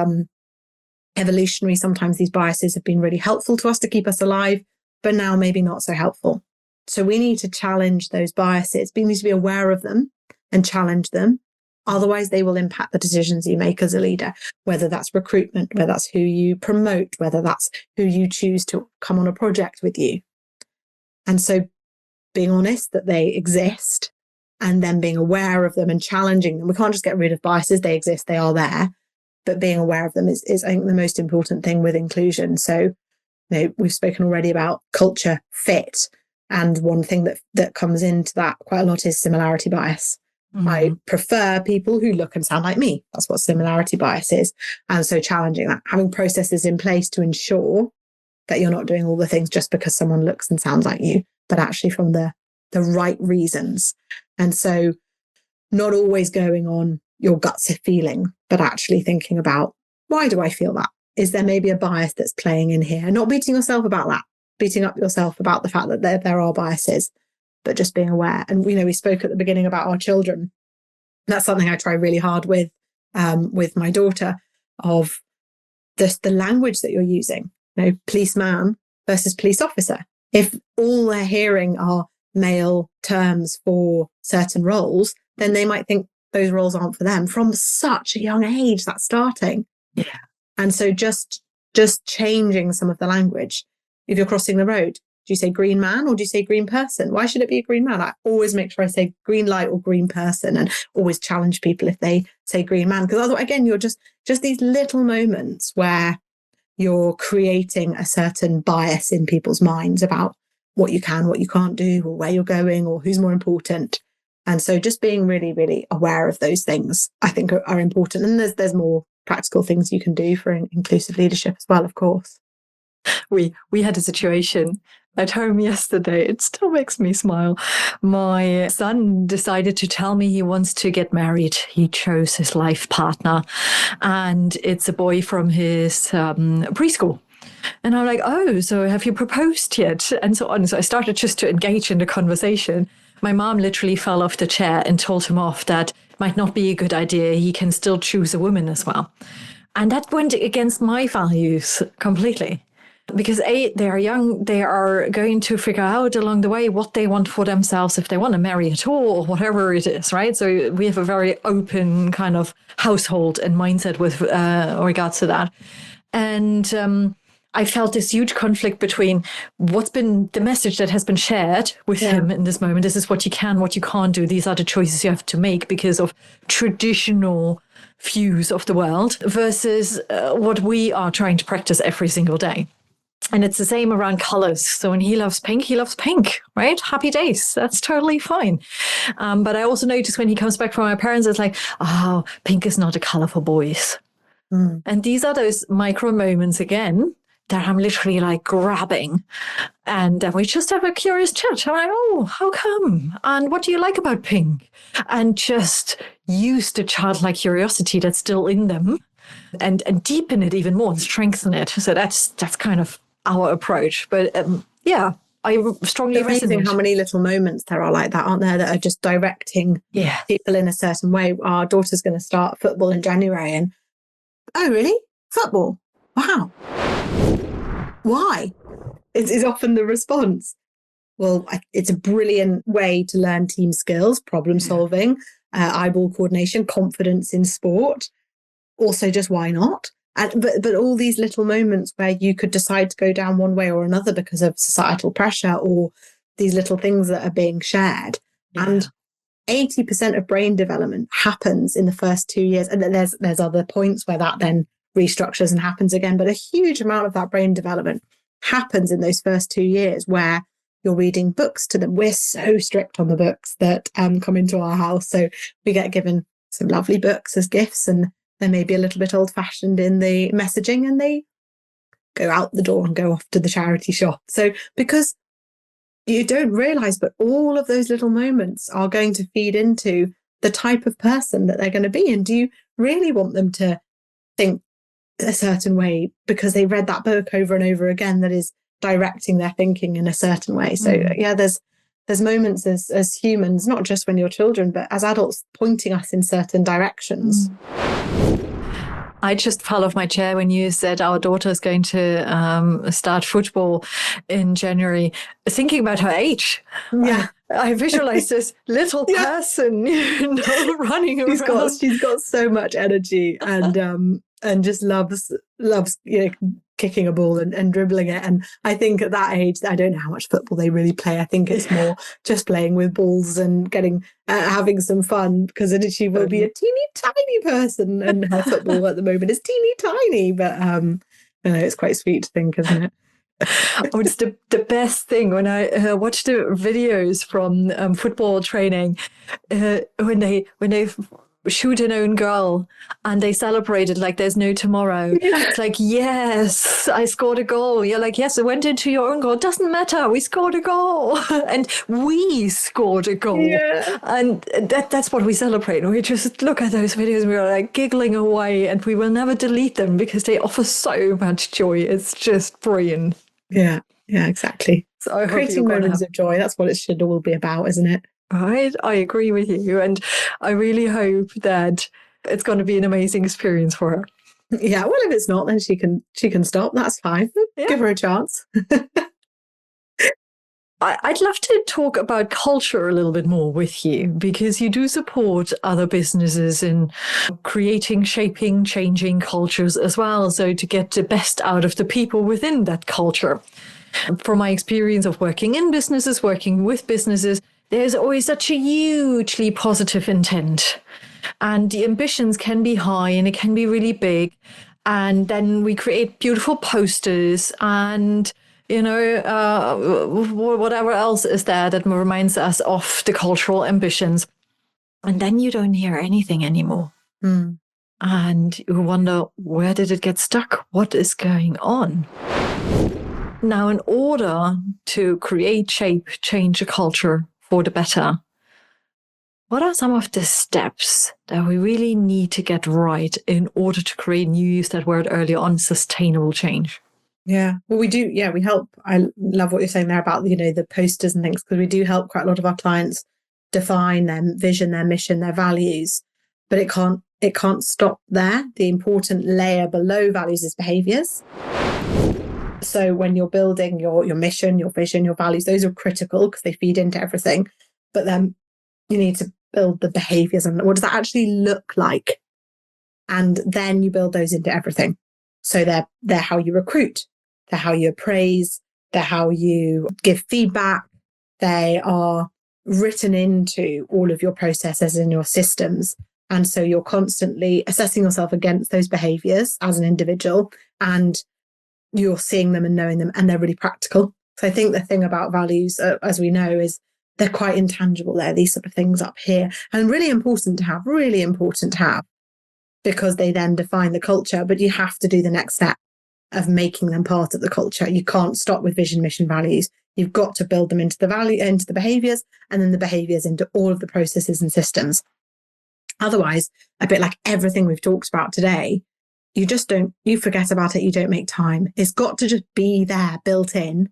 evolutionary. Sometimes these biases have been really helpful to us to keep us alive, but now maybe not so helpful. So we need to challenge those biases. We need to be aware of them and challenge them. Otherwise, they will impact the decisions you make as a leader, whether that's recruitment, whether that's who you promote, whether that's who you choose to come on a project with you. And so being honest that they exist and then being aware of them and challenging them. We can't just get rid of biases. They exist. They are there. But being aware of them is I think, the most important thing with inclusion. So, we've spoken already about culture fit. And one thing that comes into that quite a lot is similarity bias. I prefer people who look and sound like me. That's what similarity bias is. And so challenging that, having processes in place to ensure that you're not doing all the things just because someone looks and sounds like you, but actually from the right reasons. And so not always going on your guts feeling, but actually thinking about, why do I feel that? Is there maybe a bias that's playing in here? Not beating yourself about that, beating up yourself about the fact that there are biases, but just being aware. And, we spoke at the beginning about our children. That's something I try really hard with my daughter, of the language that you're using. Policeman versus police officer. If all they're hearing are male terms for certain roles, then they might think those roles aren't for them from such a young age. That's starting. Yeah. And so just changing some of the language. If you're crossing the road, do you say green man or do you say green person? Why should it be a green man? I always make sure I say green light or green person, and always challenge people if they say green man. Because otherwise, again, you're just these little moments where you're creating a certain bias in people's minds about what you can, what you can't do, or where you're going, or who's more important. And so just being really, really aware of those things, I think are important. And there's more practical things you can do for inclusive leadership as well, of course. We had a situation at home yesterday. It still makes me smile. My son decided to tell me he wants to get married. He chose his life partner, and it's a boy from his preschool. And I'm like, oh, so have you proposed yet? And so on. So I started just to engage in the conversation. My mom literally fell off the chair and told him off that it might not be a good idea. He can still choose a woman as well. And that went against my values completely. Because they are young, they are going to figure out along the way what they want for themselves, if they want to marry at all, or whatever it is, right? So we have a very open kind of household and mindset with regards to that. And I felt this huge conflict between what's been the message that has been shared with him in this moment. This is what you can, what you can't do. These are the choices you have to make because of traditional views of the world versus what we are trying to practice every single day. And it's the same around colors. So when he loves pink, right? Happy days. That's totally fine. But I also notice when he comes back from my parents, it's like, oh, pink is not a color for boys. And these are those micro moments again that I'm literally like grabbing. And we just have a curious chat. I'm like, oh, how come? And what do you like about pink? And just use the childlike curiosity that's still in them and deepen it even more and strengthen it. So that's kind of our approach. But I strongly resonate. Amazing how many little moments there are like that, aren't there, that are just directing people in a certain way. Our daughter's going to start football in January and, oh, really? Football? Wow. Why? Is often the response. Well, it's a brilliant way to learn team skills, problem solving, eyeball coordination, confidence in sport. Also, just why not? But all these little moments where you could decide to go down one way or another because of societal pressure or these little things that are being shared. Yeah. And 80% of brain development happens in the first 2 years. And then there's other points where that then restructures and happens again. But a huge amount of that brain development happens in those first 2 years where you're reading books to them. We're so strict on the books that come into our house. So we get given some lovely books as gifts, and they may be a little bit old-fashioned in the messaging, and they go out the door and go off to the charity shop. So because you don't realise, but all of those little moments are going to feed into the type of person that they're going to be. And do you really want them to think a certain way because they read that book over and over again that is directing their thinking in a certain way. So yeah, there's moments as humans, not just when you're children, but as adults, pointing us in certain directions. I just fell off my chair when you said our daughter is going to start football in January, thinking about her age. Yeah. I visualized this little person, running around. She's got so much energy and just loves kicking a ball and dribbling it. And I think at that age, I don't know how much football they really play. I think it's more just playing with balls and getting having some fun, because she will be a teeny tiny person, and her football at the moment is teeny tiny. But it's quite sweet to think, isn't it? Oh, it's the best thing when I watch the videos from football training when they shoot an own goal and they celebrate it like there's no tomorrow. Yeah. It's like, yes, I scored a goal. You're like, yes, it went into your own goal. It doesn't matter. We scored a goal. And we scored a goal. Yeah. And that's what we celebrate. We just look at those videos and we're like giggling away, and we will never delete them because they offer so much joy. It's just brilliant. Yeah, exactly. So creating moments of joy, that's what it should all be about, isn't it? Right, I agree with you, and I really hope that it's going to be an amazing experience for her. Yeah, well, if it's not, then she can stop. That's fine. Yeah. Give her a chance. I'd love to talk about culture a little bit more with you, because you do support other businesses in creating, shaping, changing cultures as well. So to get the best out of the people within that culture. From my experience of working in businesses, working with businesses, there's always such a hugely positive intent. And the ambitions can be high and it can be really big. And then we create beautiful posters and whatever else is there that reminds us of the cultural ambitions. And then you don't hear anything anymore. And you wonder, where did it get stuck? What is going on? Now, in order to create, shape, change a culture for the better, what are some of the steps that we really need to get right in order to create, and you used that word earlier on, sustainable change? Yeah, well, we do. Yeah, we help. I love what you're saying there about, the posters and things, because we do help quite a lot of our clients define their vision, their mission, their values. But it can't stop there. The important layer below values is behaviours. So when you're building your mission, your vision, your values, those are critical because they feed into everything. But then you need to build the behaviours, and what does that actually look like? And then you build those into everything. So they're how you recruit. They're how you appraise, they're how you give feedback, they are written into all of your processes and your systems. And so you're constantly assessing yourself against those behaviours as an individual, and you're seeing them and knowing them, and they're really practical. So I think the thing about values, as we know, is they're quite intangible. They're these sort of things up here, and really important to have, because they then define the culture. But you have to do the next step of making them part of the culture. You can't stop with vision, mission, values. You've got to build them into the behaviours, and then the behaviours into all of the processes and systems. Otherwise, a bit like everything we've talked about today, you forget about it, you don't make time. It's got to just be there, built in.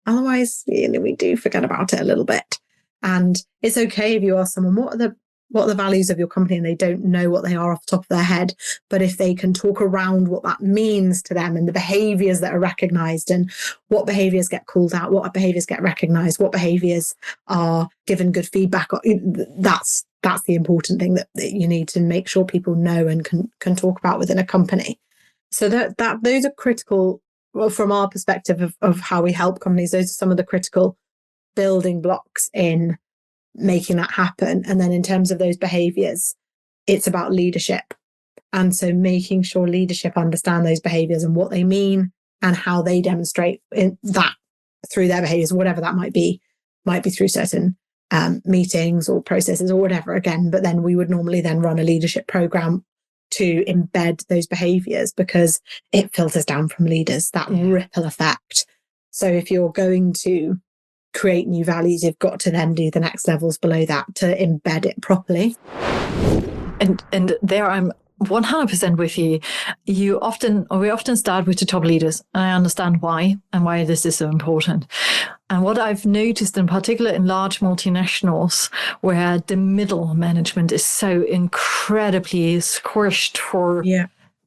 Otherwise, we do forget about it a little bit. And it's okay if you ask someone, what are the values of your company, and they don't know what they are off the top of their head. But if they can talk around what that means to them and the behaviours that are recognised, and what behaviours get called out, what behaviours get recognised, what behaviours are given good feedback, that's the important thing that you need to make sure people know and can talk about within a company. So that those are critical. Well, from our perspective of how we help companies, those are some of the critical building blocks in making that happen. And then in terms of those behaviours, it's about leadership. And so making sure leadership understand those behaviours and what they mean and how they demonstrate that through their behaviours, whatever that might be through certain meetings or processes or whatever, again. But then we would normally then run a leadership programme to embed those behaviours, because it filters down from leaders, that ripple effect. So if you're going to create new values, you've got to then do the next levels below that to embed it properly. And there I'm 100% with you. We often start with the top leaders, and I understand why and why this is so important. And what I've noticed in particular in large multinationals, where the middle management is so incredibly squished for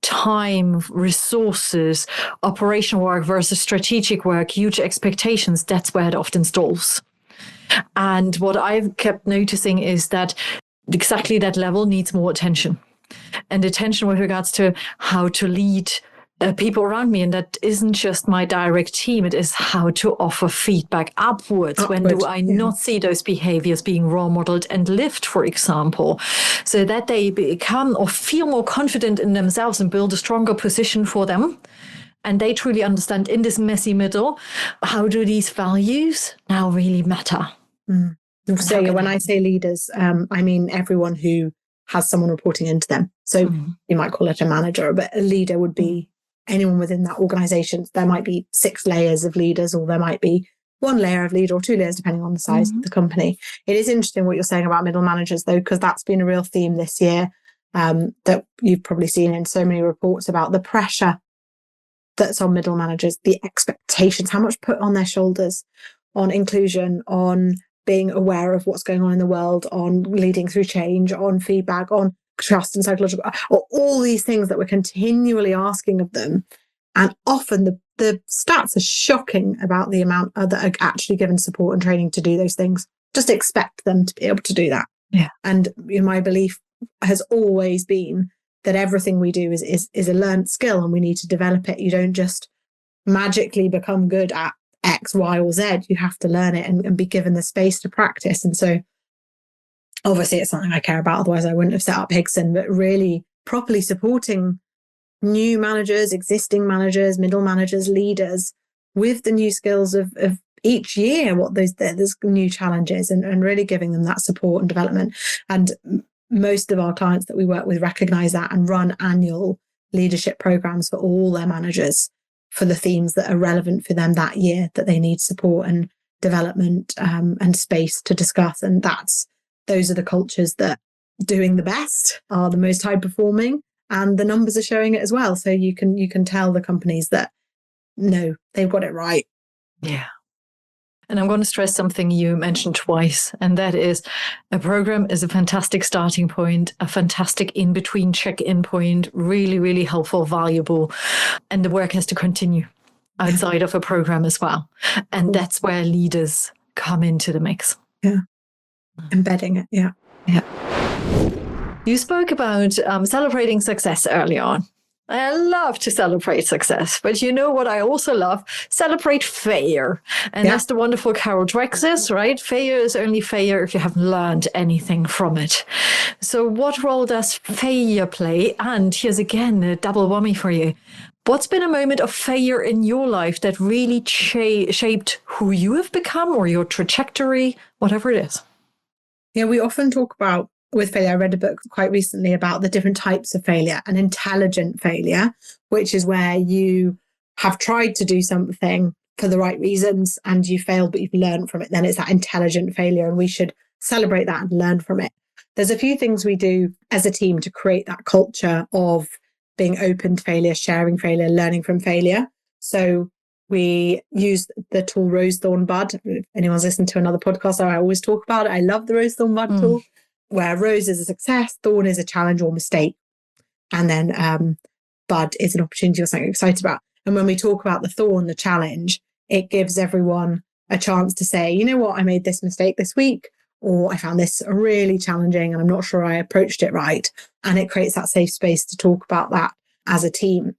time, resources, operational work versus strategic work, huge expectations, that's where it often stalls. And what I've kept noticing is that exactly that level needs more attention. And attention with regards to how to lead people around me. And that isn't just my direct team. It is how to offer feedback upwards. When do I not see those behaviors being role modeled and lived, for example, so that they become or feel more confident in themselves and build a stronger position for them. And they truly understand in this messy middle, how do these values now really matter? So when I say leaders, I mean everyone who has someone reporting into them. So you might call it a manager, but a leader would be anyone within that organization. There might be 6 layers of leaders, or there might be 1 layer of leader or 2 layers, depending on the size of the company. It is interesting what you're saying about middle managers, though, because that's been a real theme this year that you've probably seen in so many reports about the pressure that's on middle managers, the expectations, how much put on their shoulders on inclusion, on being aware of what's going on in the world, on leading through change, on feedback, on trust and psychological, or all these things that we're continually asking of them. And often the stats are shocking about the amount that are actually given support and training to do those things. Just expect them to be able to do that. Yeah. And my belief has always been that everything we do is a learned skill, and we need to develop it. You don't just magically become good at X, Y, or Z. You have to learn it and be given the space to practice. And so obviously it's something I care about, otherwise I wouldn't have set up Higson, but really properly supporting new managers, existing managers, middle managers, leaders with the new skills of each year, what there's new challenges, and really giving them that support and development. And most of our clients that we work with recognize that and run annual leadership programs for all their managers for the themes that are relevant for them that year, that they need support and development and space to discuss. And those are the cultures that doing the best are the most high performing, and the numbers are showing it as well. So you can tell the companies that no, they've got it right. Yeah. And I'm going to stress something you mentioned twice, and that is a program is a fantastic starting point, a fantastic in-between check-in point, really, really helpful, valuable. And the work has to continue outside of a program as well. And that's where leaders come into the mix. Yeah. Embedding it. Yeah. Yeah. You spoke about celebrating success early on. I love to celebrate success, but you know what I also love? Celebrate failure. And that's the wonderful Carol Dweck says, right? Failure is only failure if you haven't learned anything from it. So what role does failure play? And here's again a double whammy for you. What's been a moment of failure in your life that really shaped who you have become, or your trajectory, whatever it is? Yeah, we often talk about with failure. I read a book quite recently about the different types of failure. An intelligent failure, which is where you have tried to do something for the right reasons and you failed, but you've learned from it. Then it's that intelligent failure, and we should celebrate that and learn from it. There's a few things we do as a team to create that culture of being open to failure, sharing failure, learning from failure. So we use the tool Rose Thorn Bud. If anyone's listened to another podcast, I always talk about it. I love the Rose Thorn Bud tool, where Rose is a success, Thorn is a challenge or mistake, and then Bud is an opportunity or something you're excited about. And when we talk about the Thorn, the challenge, it gives everyone a chance to say, you know what, I made this mistake this week, or I found this really challenging and I'm not sure I approached it right. And it creates that safe space to talk about that as a team.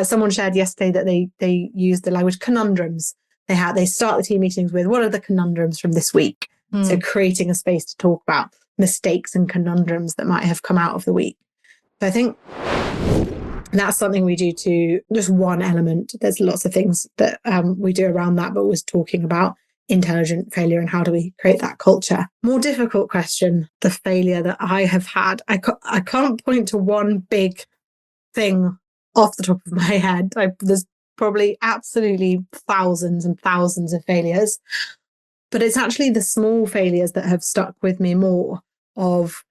Someone shared yesterday that they use the language conundrums. They start the team meetings with, what are the conundrums from this week? So creating a space to talk about mistakes and conundrums that might have come out of the week. So I think that's something we do to just one element. There's lots of things that we do around that, but we're talking about intelligent failure and how do we create that culture. More difficult question, the failure that I have had. I can't point to one big thing off the top of my head. There's probably absolutely thousands and thousands of failures. But it's actually the small failures that have stuck with me more, of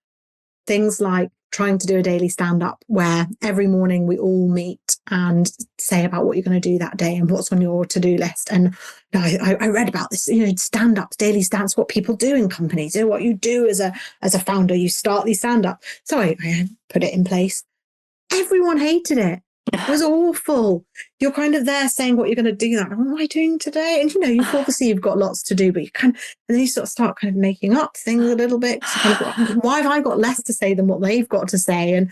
things like trying to do a daily stand-up where every morning we all meet and say about what you're going to do that day and what's on your to-do list. And I read about this, stand-ups, daily stand-ups, what people do in companies, what you do as a founder, you start these stand-ups. So I put it in place. Everyone hated it. It was awful. You're kind of there saying what you're going to do. Like, what am I doing today? And you've obviously you've got lots to do, but and then you sort of start kind of making up things a little bit. Kind of, why have I got less to say than what they've got to say? And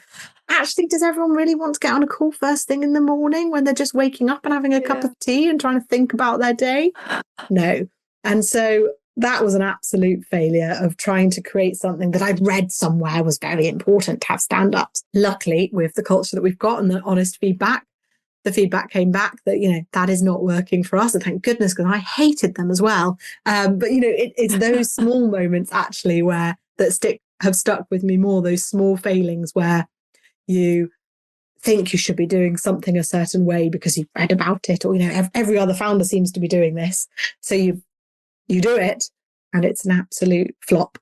actually, does everyone really want to get on a call first thing in the morning when they're just waking up and having a cup of tea and trying to think about their day? No. And so that was an absolute failure of trying to create something that I'd read somewhere was very important to have stand-ups. Luckily, with the culture that we've got and the honest feedback, the feedback came back that, that is not working for us. And thank goodness, because I hated them as well. But, it's those small moments actually have stuck with me more, those small failings where you think you should be doing something a certain way because you've read about it, or, every other founder seems to be doing this. So you do it and it's an absolute flop.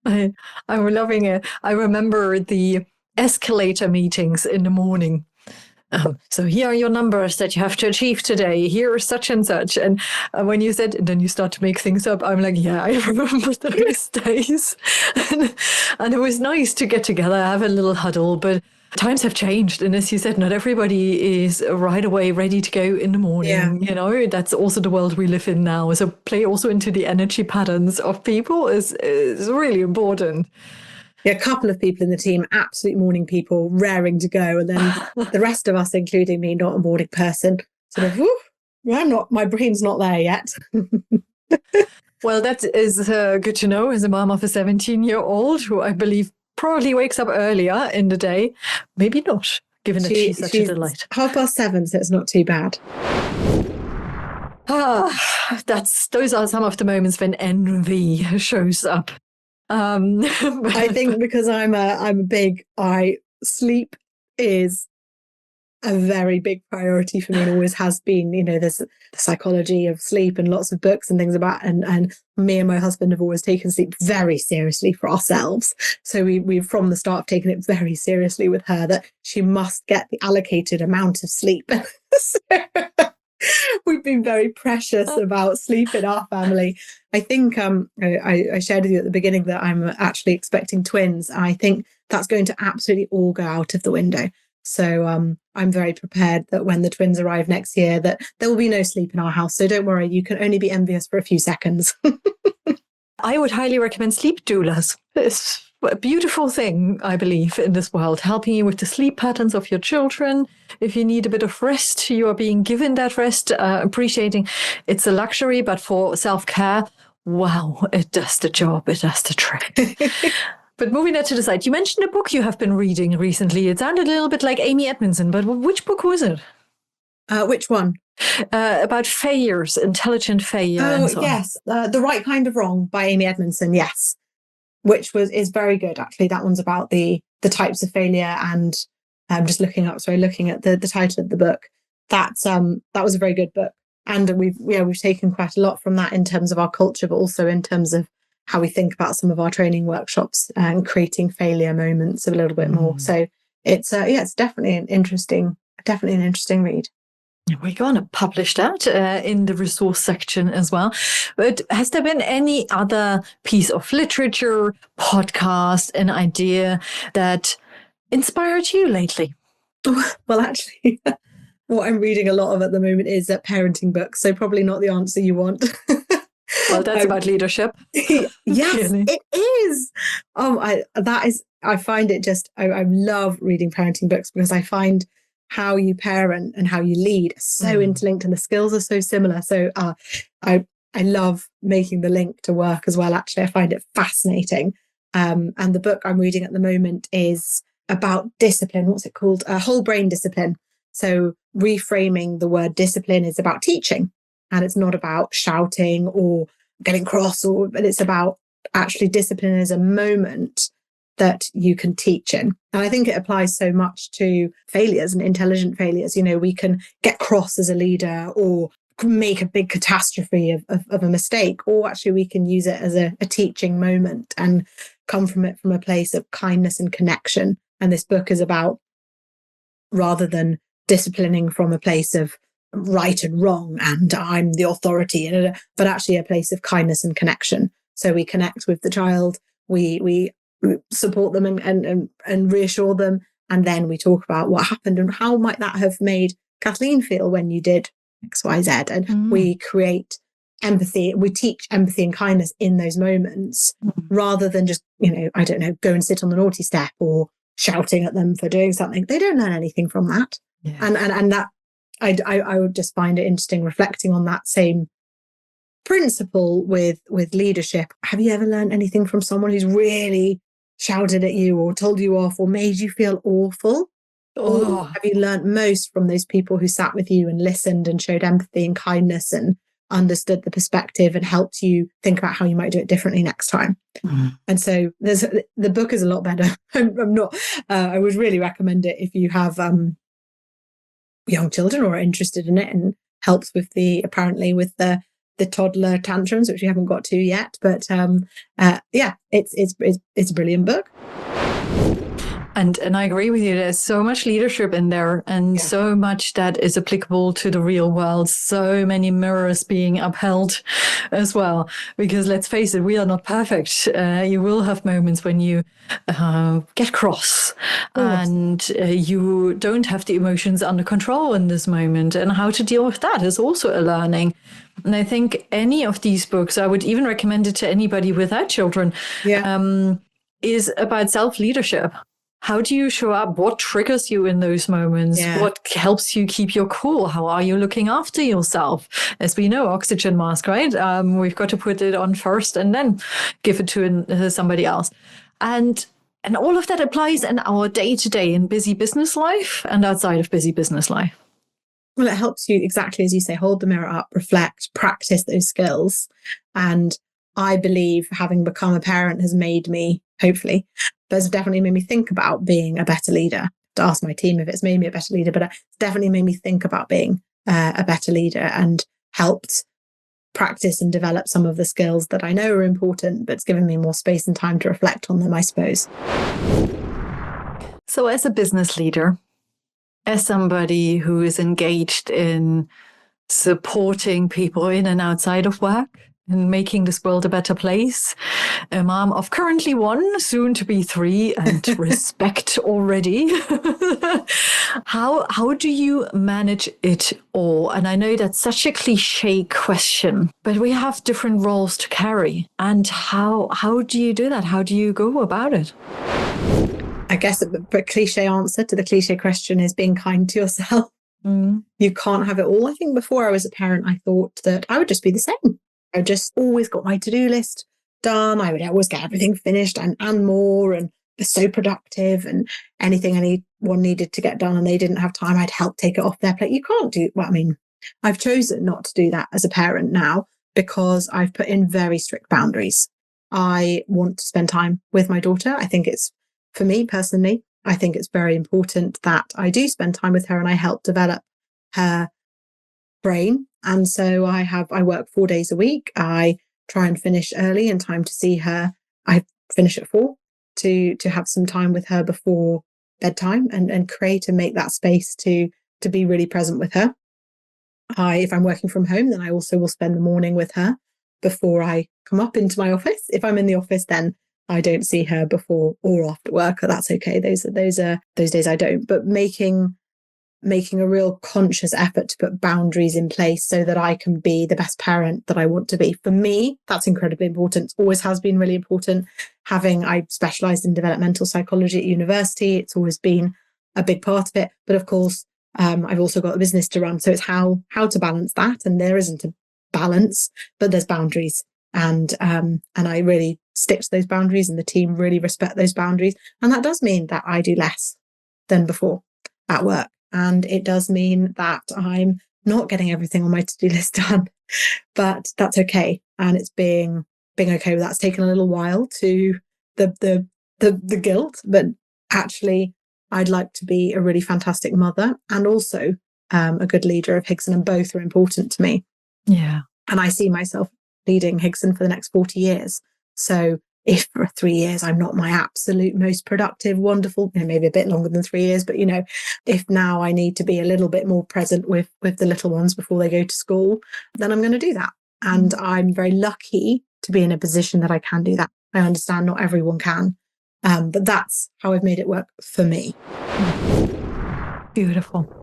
I'm loving it. I remember the escalator meetings in the morning. So here are your numbers that you have to achieve today. Here is such and such. And when you said, and then you start to make things up, I'm like, yeah, I remember those days. And it was nice to get together, have a little huddle, but times have changed. And as you said, not everybody is right away ready to go in the morning. Yeah. That's also the world we live in now. So play also into the energy patterns of people is really important. Yeah, a couple of people in the team, absolute morning people, raring to go. And then the rest of us, including me, not a morning person, sort of, my brain's not there yet. Well, that is good to know as a mom of a 17-year-old who I believe probably wakes up earlier in the day. Maybe not, given that she's such a delight. 7:30, so it's not too bad. Those are some of the moments when envy shows up. I think because sleep is a very big priority for me and always has been. There's the psychology of sleep and lots of books and things about, and me and my husband have always taken sleep very seriously for ourselves. So we've from the start taken it very seriously with her that she must get the allocated amount of sleep. So we've been very precious about sleep in our family. I think I shared with you at the beginning that I'm actually expecting twins. And I think that's going to absolutely all go out of the window. So I'm very prepared that when the twins arrive next year, that there will be no sleep in our house. So don't worry, you can only be envious for a few seconds. I would highly recommend sleep doulas. It's a beautiful thing, I believe, in this world, helping you with the sleep patterns of your children. If you need a bit of rest, you are being given that rest, appreciating it's a luxury, but for self-care, wow, it does the job, it does the trick. But moving that to the side, you mentioned a book you have been reading recently. It sounded a little bit like Amy Edmondson, but which book was it? Which one? About failures, intelligent failure. Oh, yes. The Right Kind of Wrong by Amy Edmondson, yes. Which is very good, actually. That one's about the types of failure, and just looking at the title of the book. That was a very good book. And we've taken quite a lot from that in terms of our culture, but also in terms of how we think about some of our training workshops and creating failure moments a little bit more. So it's definitely an interesting read. We're going to publish that in the resource section as well. But has there been any other piece of literature, podcast, an idea that inspired you lately? Well, actually, what I'm reading a lot of at the moment is parenting books. So probably not the answer you want. Well, that's about leadership. Yes, it is. I find it just, I love reading parenting books because I find how you parent and how you lead are so interlinked and the skills are so similar. So I love making the link to work as well. Actually, I find it fascinating. And the book I'm reading at the moment is about discipline. What's it called? Whole brain discipline. So reframing the word discipline is about teaching, and it's not about shouting or getting cross, but it's about actually discipline as a moment that you can teach in. And I think it applies so much to failures and intelligent failures. We can get cross as a leader or make a big catastrophe of a mistake, or actually we can use it as a teaching moment and come from it from a place of kindness and connection. And this book is about, rather than disciplining from a place of right and wrong and I'm the authority, but actually a place of kindness and connection. So we connect with the child, we support them and reassure them, and then we talk about what happened and how might that have made Kathleen feel when you did X, Y, Z. And we create empathy. We teach empathy and kindness in those moments, rather than just, I don't know, go and sit on the naughty step or shouting at them for doing something. They don't learn anything from that. Yeah. And that I would just find it interesting reflecting on that same principle with leadership. Have you ever learned anything from someone who's really shouted at you or told you off or made you feel awful? Or have you learned most from those people who sat with you and listened and showed empathy and kindness and understood the perspective and helped you think about how you might do it differently next time? And so the book is a lot better. I would really recommend it if you have young children or are interested in it, and helps with the toddler tantrums, which we haven't got to yet. But it's a brilliant book. And I agree with you. There's so much leadership in there, and so much that is applicable to the real world. So many mirrors being upheld as well. Because let's face it, we are not perfect. You will have moments when you get cross and you don't have the emotions under control in this moment. And how to deal with that is also a learning. And I think any of these books, I would even recommend it to anybody without children, is about self-leadership. How do you show up? What triggers you in those moments? Yeah. What helps you keep your cool? How are you looking after yourself? As we know, oxygen mask, right? We've got to put it on first and then give it to somebody else. And all of that applies in our day-to-day in busy business life and outside of busy business life. Well, it helps you, exactly as you say, hold the mirror up, reflect, practice those skills. And I believe having become a parent has made me, hopefully, but it's definitely made me think about being a better leader. To ask my team if it's made me a better leader, but it's definitely made me think about being a better leader and helped practice and develop some of the skills that I know are important, but it's given me more space and time to reflect on them, I suppose. So as a business leader, as somebody who is engaged in supporting people in and outside of work and making this world a better place, a mom of currently 1, soon to be 3, and respect already. How do you manage it all? And I know that's such a cliche question, but we have different roles to carry. And how do you do that? How do you go about it? I guess the cliche answer to the cliche question is being kind to yourself. You can't have it all. I think before I was a parent, I thought that I would just be the same. I just always got my to-do list done. I would always get everything finished and more, and was so productive, and anything anyone needed to get done and they didn't have time, I'd help take it off their plate. You can't do, well, I mean, I've chosen not to do that as a parent now because I've put in very strict boundaries. I want to spend time with my daughter. I think it's, for me personally, I think it's very important that I do spend time with her and I help develop her brain. And so I work 4 days a week. I try and finish early in time to see her. I finish at 4 to have some time with her before bedtime and create and make that space to be really present with her. If I'm working from home, then I also will spend the morning with her before I come up into my office. If I'm in the office, then I don't see her before or after work. That's okay. Those days I don't. But making a real conscious effort to put boundaries in place so that I can be the best parent that I want to be. For me, that's incredibly important. Always has been really important. I specialised in developmental psychology at university. It's always been a big part of it. But of course, I've also got a business to run. So it's how to balance that. And there isn't a balance, but there's boundaries. And I really stick to those boundaries, and the team really respect those boundaries. And that does mean that I do less than before at work. And it does mean that I'm not getting everything on my to-do list done, but that's okay. And it's being okay with that. It's taken a little while to the guilt, but actually I'd like to be a really fantastic mother and also a good leader of Higson, and both are important to me. Yeah. And I see myself leading Higson for the next 40 years. So if for 3 years I'm not my absolute most productive, wonderful, maybe a bit longer than 3 years, but if now I need to be a little bit more present with the little ones before they go to school, then I'm going to do that. And I'm very lucky to be in a position that I can do that. I understand not everyone can, but that's how I've made it work for me. Beautiful.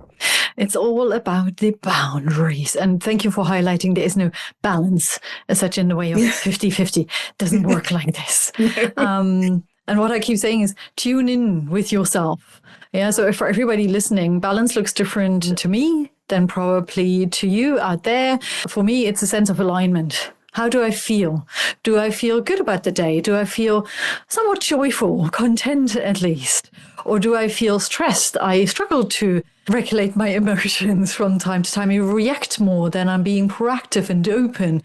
It's all about the boundaries. And thank you for highlighting there is no balance as such in the way of 50-50. Doesn't work like this. No. And what I keep saying is tune in with yourself. Yeah. So for everybody listening, balance looks different to me than probably to you out there. For me, it's a sense of alignment. How do I feel? Do I feel good about the day? Do I feel somewhat joyful, content at least? Or do I feel stressed? I struggle to regulate my emotions from time to time. I react more than I'm being proactive and open.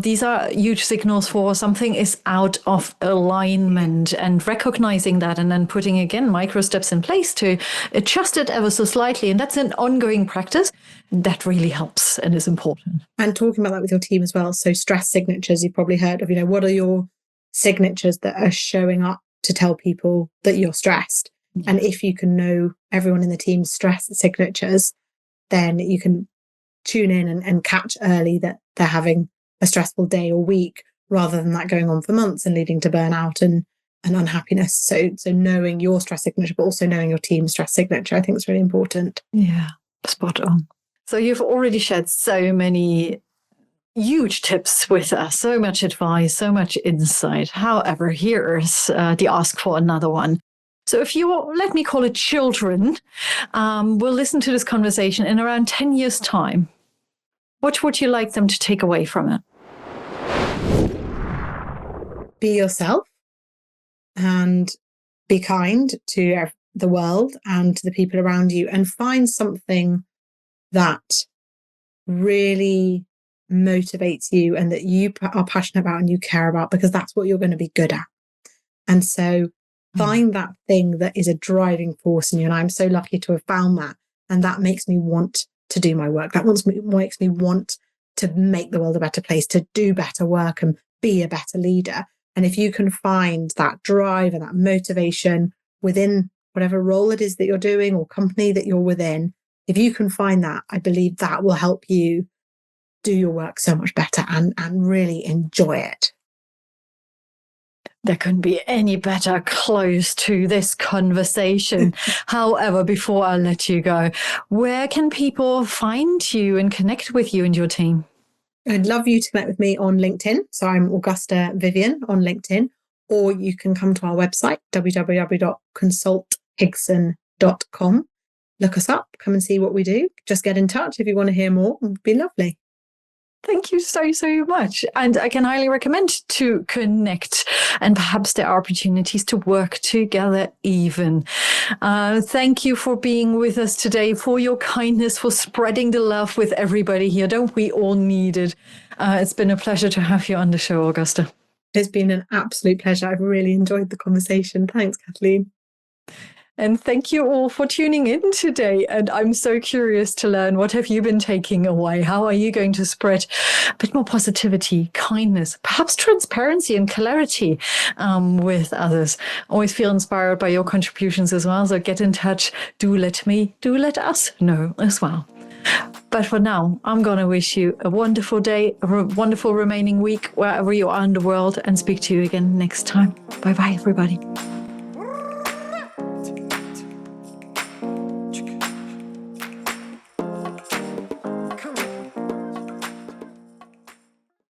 These are huge signals for something is out of alignment, and recognizing that and then putting, again, micro steps in place to adjust it ever so slightly. And that's an ongoing practice that really helps and is important. And talking about that with your team as well. So stress signatures, you've probably heard of, what are your signatures that are showing up to tell people that you're stressed? Yeah. And if you can know everyone in the team's stress signatures, then you can tune in and catch early that they're having a stressful day or week, rather than that going on for months and leading to burnout and unhappiness. So knowing your stress signature, but also knowing your team's stress signature, I think is really important. Yeah, spot on. So you've already shared so many huge tips with us, so much advice, so much insight. However, here's the ask for another one. So if you, let me call it children, will listen to this conversation in around 10 years' time, what would you like them to take away from it? Be yourself and be kind to the world and to the people around you, and find something that really motivates you and that you are passionate about and you care about, because that's what you're going to be good at. And so find that thing that is a driving force in you. And I'm so lucky to have found that. And that makes me want to do my work. That makes me want to make the world a better place, to do better work and be a better leader. And if you can find that drive and that motivation within whatever role it is that you're doing or company that you're within, if you can find that, I believe that will help you do your work so much better and really enjoy it. There couldn't be any better close to this conversation. However, before I let you go, where can people find you and connect with you and your team? I'd love you to connect with me on LinkedIn. So I'm Augusta Vivian on LinkedIn, or you can come to our website, www.consulthigson.com. Look us up, come and see what we do. Just get in touch if you want to hear more. It would be lovely. Thank you so, so much. And I can highly recommend to connect, and perhaps there are opportunities to work together even. Thank you for being with us today, for your kindness, for spreading the love with everybody here. Don't we all need it? It's been a pleasure to have you on the show, Augusta. It's been an absolute pleasure. I've really enjoyed the conversation. Thanks, Kathleen. And thank you all for tuning in today. And I'm so curious to learn, what have you been taking away? How are you going to spread a bit more positivity, kindness, perhaps transparency and clarity with others? Always feel inspired by your contributions as well. So get in touch. Do let us know as well. But for now, I'm going to wish you a wonderful day, a wonderful remaining week, wherever you are in the world, and speak to you again next time. Bye-bye, everybody.